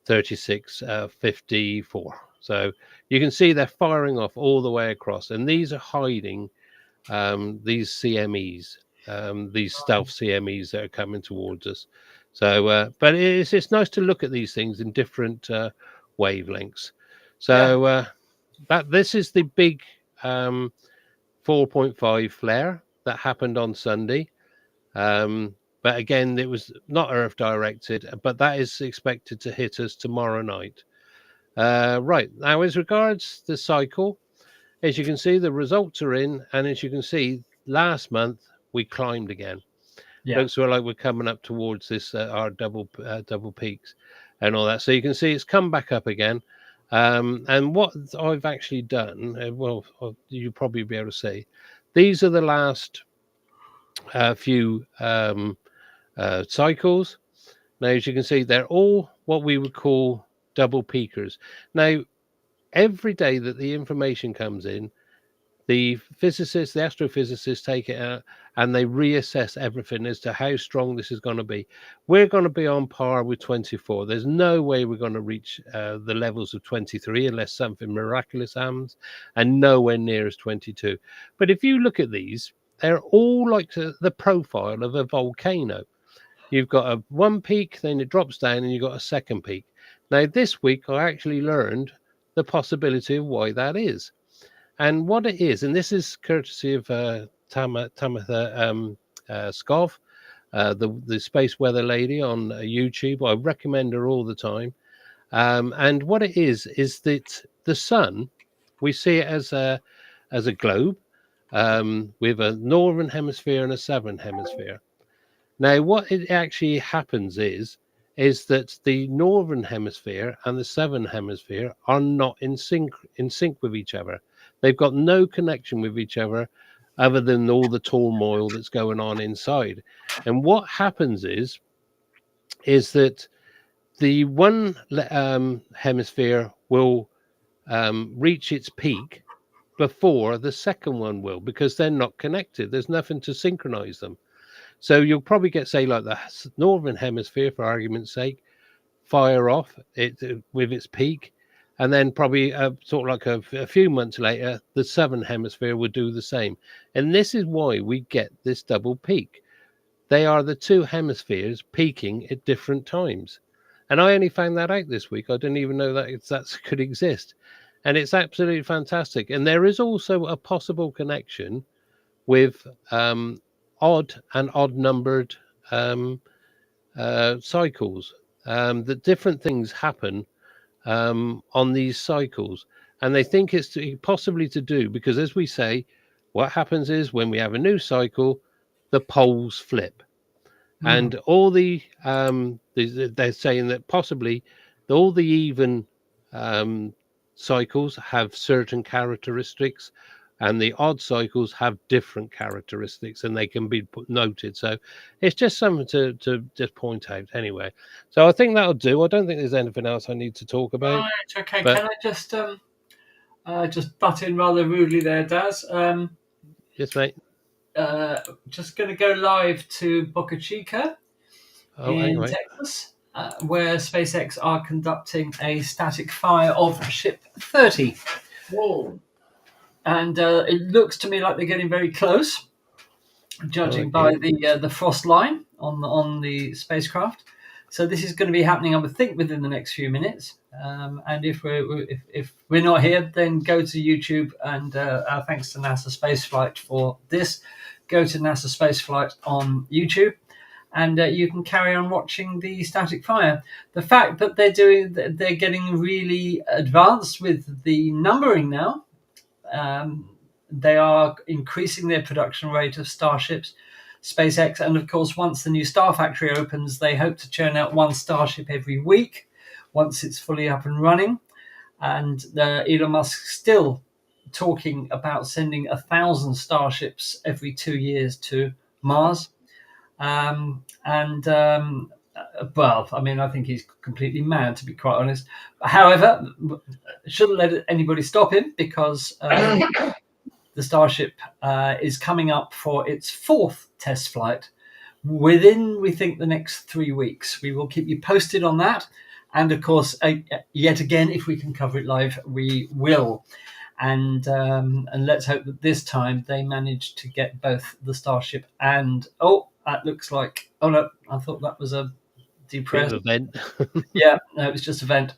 3654. So you can see they're firing off all the way across, and these are hiding these CMEs, these stealth CMEs that are coming towards us. So, but it's nice to look at these things in different wavelengths. So this is the big 4.5 flare that happened on Sunday. But again, it was not Earth directed, but that is expected to hit us tomorrow night. Right, now as regards the cycle, as you can see, the results are in, and as you can see, last month we climbed again. Looks like we're coming up towards this our double peaks and all that. So you can see it's come back up again. And what I've actually done, you'll probably be able to see, these are the last few cycles. Now, as you can see, they're all what we would call double peakers. Now, every day that the information comes in, the physicists, the astrophysicists take it out and they reassess everything as to how strong this is going to be. We're going to be on par with 24. There's no way we're going to reach the levels of 23 unless something miraculous happens, and nowhere near as 22. But if you look at these, they're all like the profile of a volcano. You've got one peak, then it drops down, and you've got a second peak. Now, this week, I actually learned the possibility of why that is. And what it is, and this is courtesy of Tamitha Skov, the space weather lady on YouTube. I recommend her all the time. And what it is that the sun, we see it as a globe with a northern hemisphere and a southern hemisphere. Now, what it actually happens is is that the northern hemisphere and the southern hemisphere are not in sync with each other. They've got no connection with each other other than all the turmoil that's going on inside. And what happens is that the one hemisphere will reach its peak before the second one will, because they're not connected. There's nothing to synchronize them. So you'll probably get, say, like the northern hemisphere, for argument's sake, fire off it with its peak, and then probably sort of like a few months later, the southern hemisphere will do the same. And this is why we get this double peak. They are the two hemispheres peaking at different times. And I only found that out this week. I didn't even know that could exist. And it's absolutely fantastic. And there is also a possible connection with odd and odd numbered cycles. That different things happen on these cycles. And they think it's possibly to do, because as we say, what happens is when we have a new cycle, the poles flip. And all they're saying that possibly all the even cycles have certain characteristics, and the odd cycles have different characteristics, and they can be noted. So it's just something to just point out anyway. So I think that'll do. I don't think there's anything else I need to talk about. Oh, it's okay. But can I just butt in rather rudely there, Daz? Yes, mate. Just going to go live to Boca Chica in Texas, where SpaceX are conducting a static fire of Ship 30. Whoa. And it looks to me like they're getting very close, judging by the frost line on the spacecraft. So this is going to be happening, I would think, within the next few minutes. And if we're not here, then go to YouTube, and our thanks to NASA Spaceflight for this. Go to NASA Spaceflight on YouTube, and you can carry on watching the static fire. The fact that they're getting really advanced with the numbering now. They are increasing their production rate of Starships, SpaceX, and of course, once the new Star Factory opens, they hope to churn out one Starship every week once it's fully up and running. And Elon Musk still talking about sending 1,000 Starships every 2 years to Mars. Well, I mean, I think he's completely mad, to be quite honest. However, shouldn't let anybody stop him, because the Starship is coming up for its 4th test flight within, we think, the next 3 weeks. We will keep you posted on that. And of course, yet again, if we can cover it live, we will. And let's hope that this time they manage to get both the Starship and that looks like no, I thought that was a depressed event. Yeah, no, it was just a vent.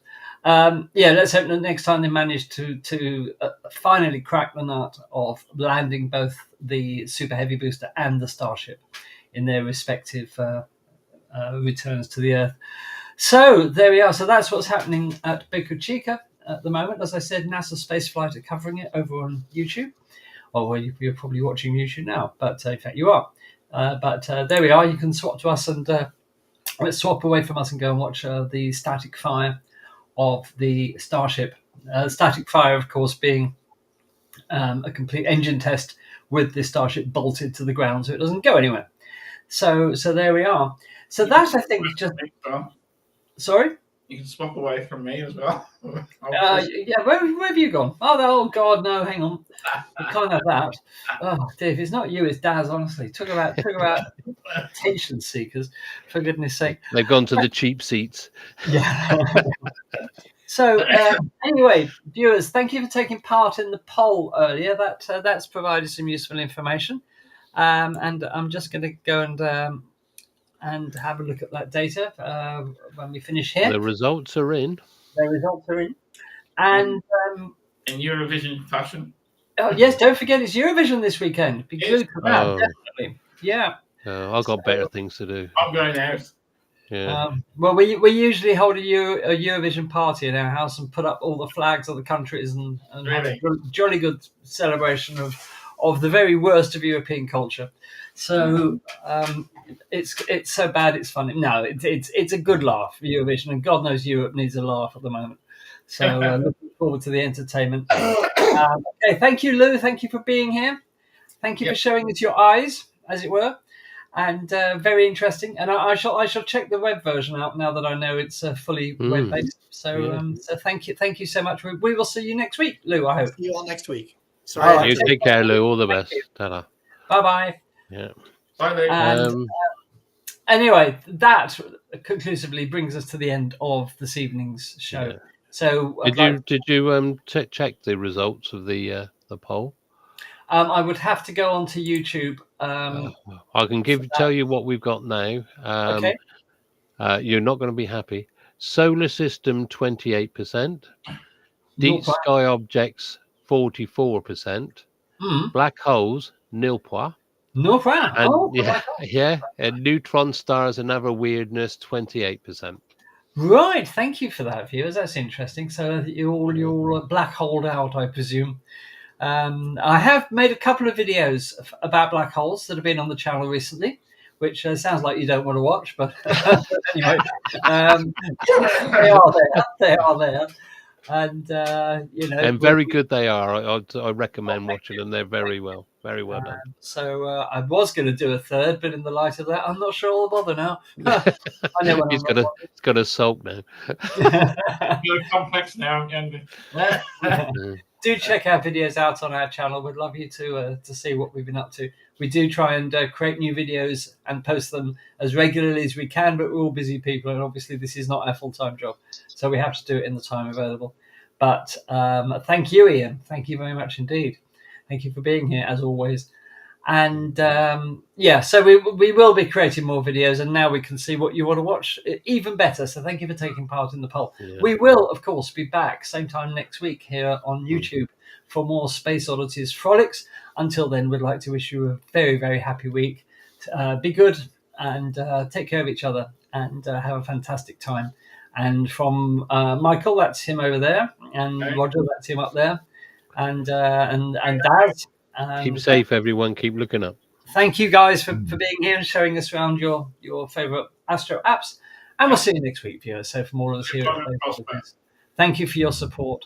Let's hope that next time they manage to finally crack the nut of landing both the Super Heavy booster and the Starship in their respective returns to the Earth. So there we are. So that's what's happening at Boca Chica at the moment. As I said, NASA Spaceflight are covering it over on YouTube. Well, you're probably watching YouTube now, but in fact you are. But there we are. You can swap to us, and let's swap away from us and go and watch the static fire of the Starship. Static fire, of course, being a complete engine test with the Starship bolted to the ground so it doesn't go anywhere. So there we are. So that, I think, just... Sorry? You can swap away from me as well. Where have you gone? Oh, God, no, hang on. You can't have that. Oh, dear, if it's not you, it's Daz, honestly. Talk about attention seekers, for goodness sake. They've gone to the cheap seats. Yeah. So, anyway, viewers, thank you for taking part in the poll earlier. That's provided some useful information. And I'm just going to go and have a look at that data when we finish here. The results are in. And in Eurovision fashion. Oh yes, don't forget it's Eurovision this weekend. Be glued to that, definitely. Yeah. I've got better things to do. I'm going out. Yeah. Well, we usually hold a Eurovision party in our house and put up all the flags of the countries and really? have a jolly good celebration of of the very worst of European culture. So it's so bad it's funny. No, it's a good laugh, Eurovision, and God knows Europe needs a laugh at the moment. So looking forward to the entertainment. Okay, thank you, Lou. Thank you for being here. Thank you for showing us your eyes, as it were, and very interesting. And I shall check the web version out now that I know it's fully web based. So so thank you so much. We will see you next week, Lou. I hope. See you all next week. Sorry. You take care, Lou. All the best. Ta-da. Bye bye. Yeah. Bye, Lou. And anyway, that conclusively brings us to the end of this evening's show. Yeah. So did you check the results of the poll? I would have to go onto YouTube. I can tell you what we've got now. Okay. You're not going to be happy. Solar system 28%, deep sky objects 44%, black holes nil point. No problem. And and neutron stars and other weirdness 28%. Right, thank you for that, viewers. That's interesting. So you're all black holed out, I presume. I have made a couple of videos about black holes that have been on the channel recently, which sounds like you don't want to watch, but anyway, they are there. And and very good they are. I recommend watching them. They're very well done. So I was going to do a third, but in the light of that, I'm not sure I'll bother now. I know He's got a sulk now. You're complex now, Andy. Do check our videos out on our channel. We'd love you to see what we've been up to. We do try and create new videos and post them as regularly as we can, but we're all busy people, and obviously this is not our full-time job, so we have to do it in the time available. But thank you, Ian. Thank you very much indeed. Thank you for being here, as always. And so we will be creating more videos, and now we can see what you want to watch even better. So thank you for taking part in the poll. Yeah. We will, of course, be back same time next week here on YouTube for more Space Oddities frolics. Until then, we'd like to wish you a very, very happy week. Be good and take care of each other, and have a fantastic time. And from Michael, that's him over there, and Roger, that's him up there, and Daz. Keep safe, everyone. Keep looking up. Thank you guys for being here and showing us around your favourite Astro apps. And we'll see you next week, viewers. So from all of us here at Space Oddities, thank you for your support.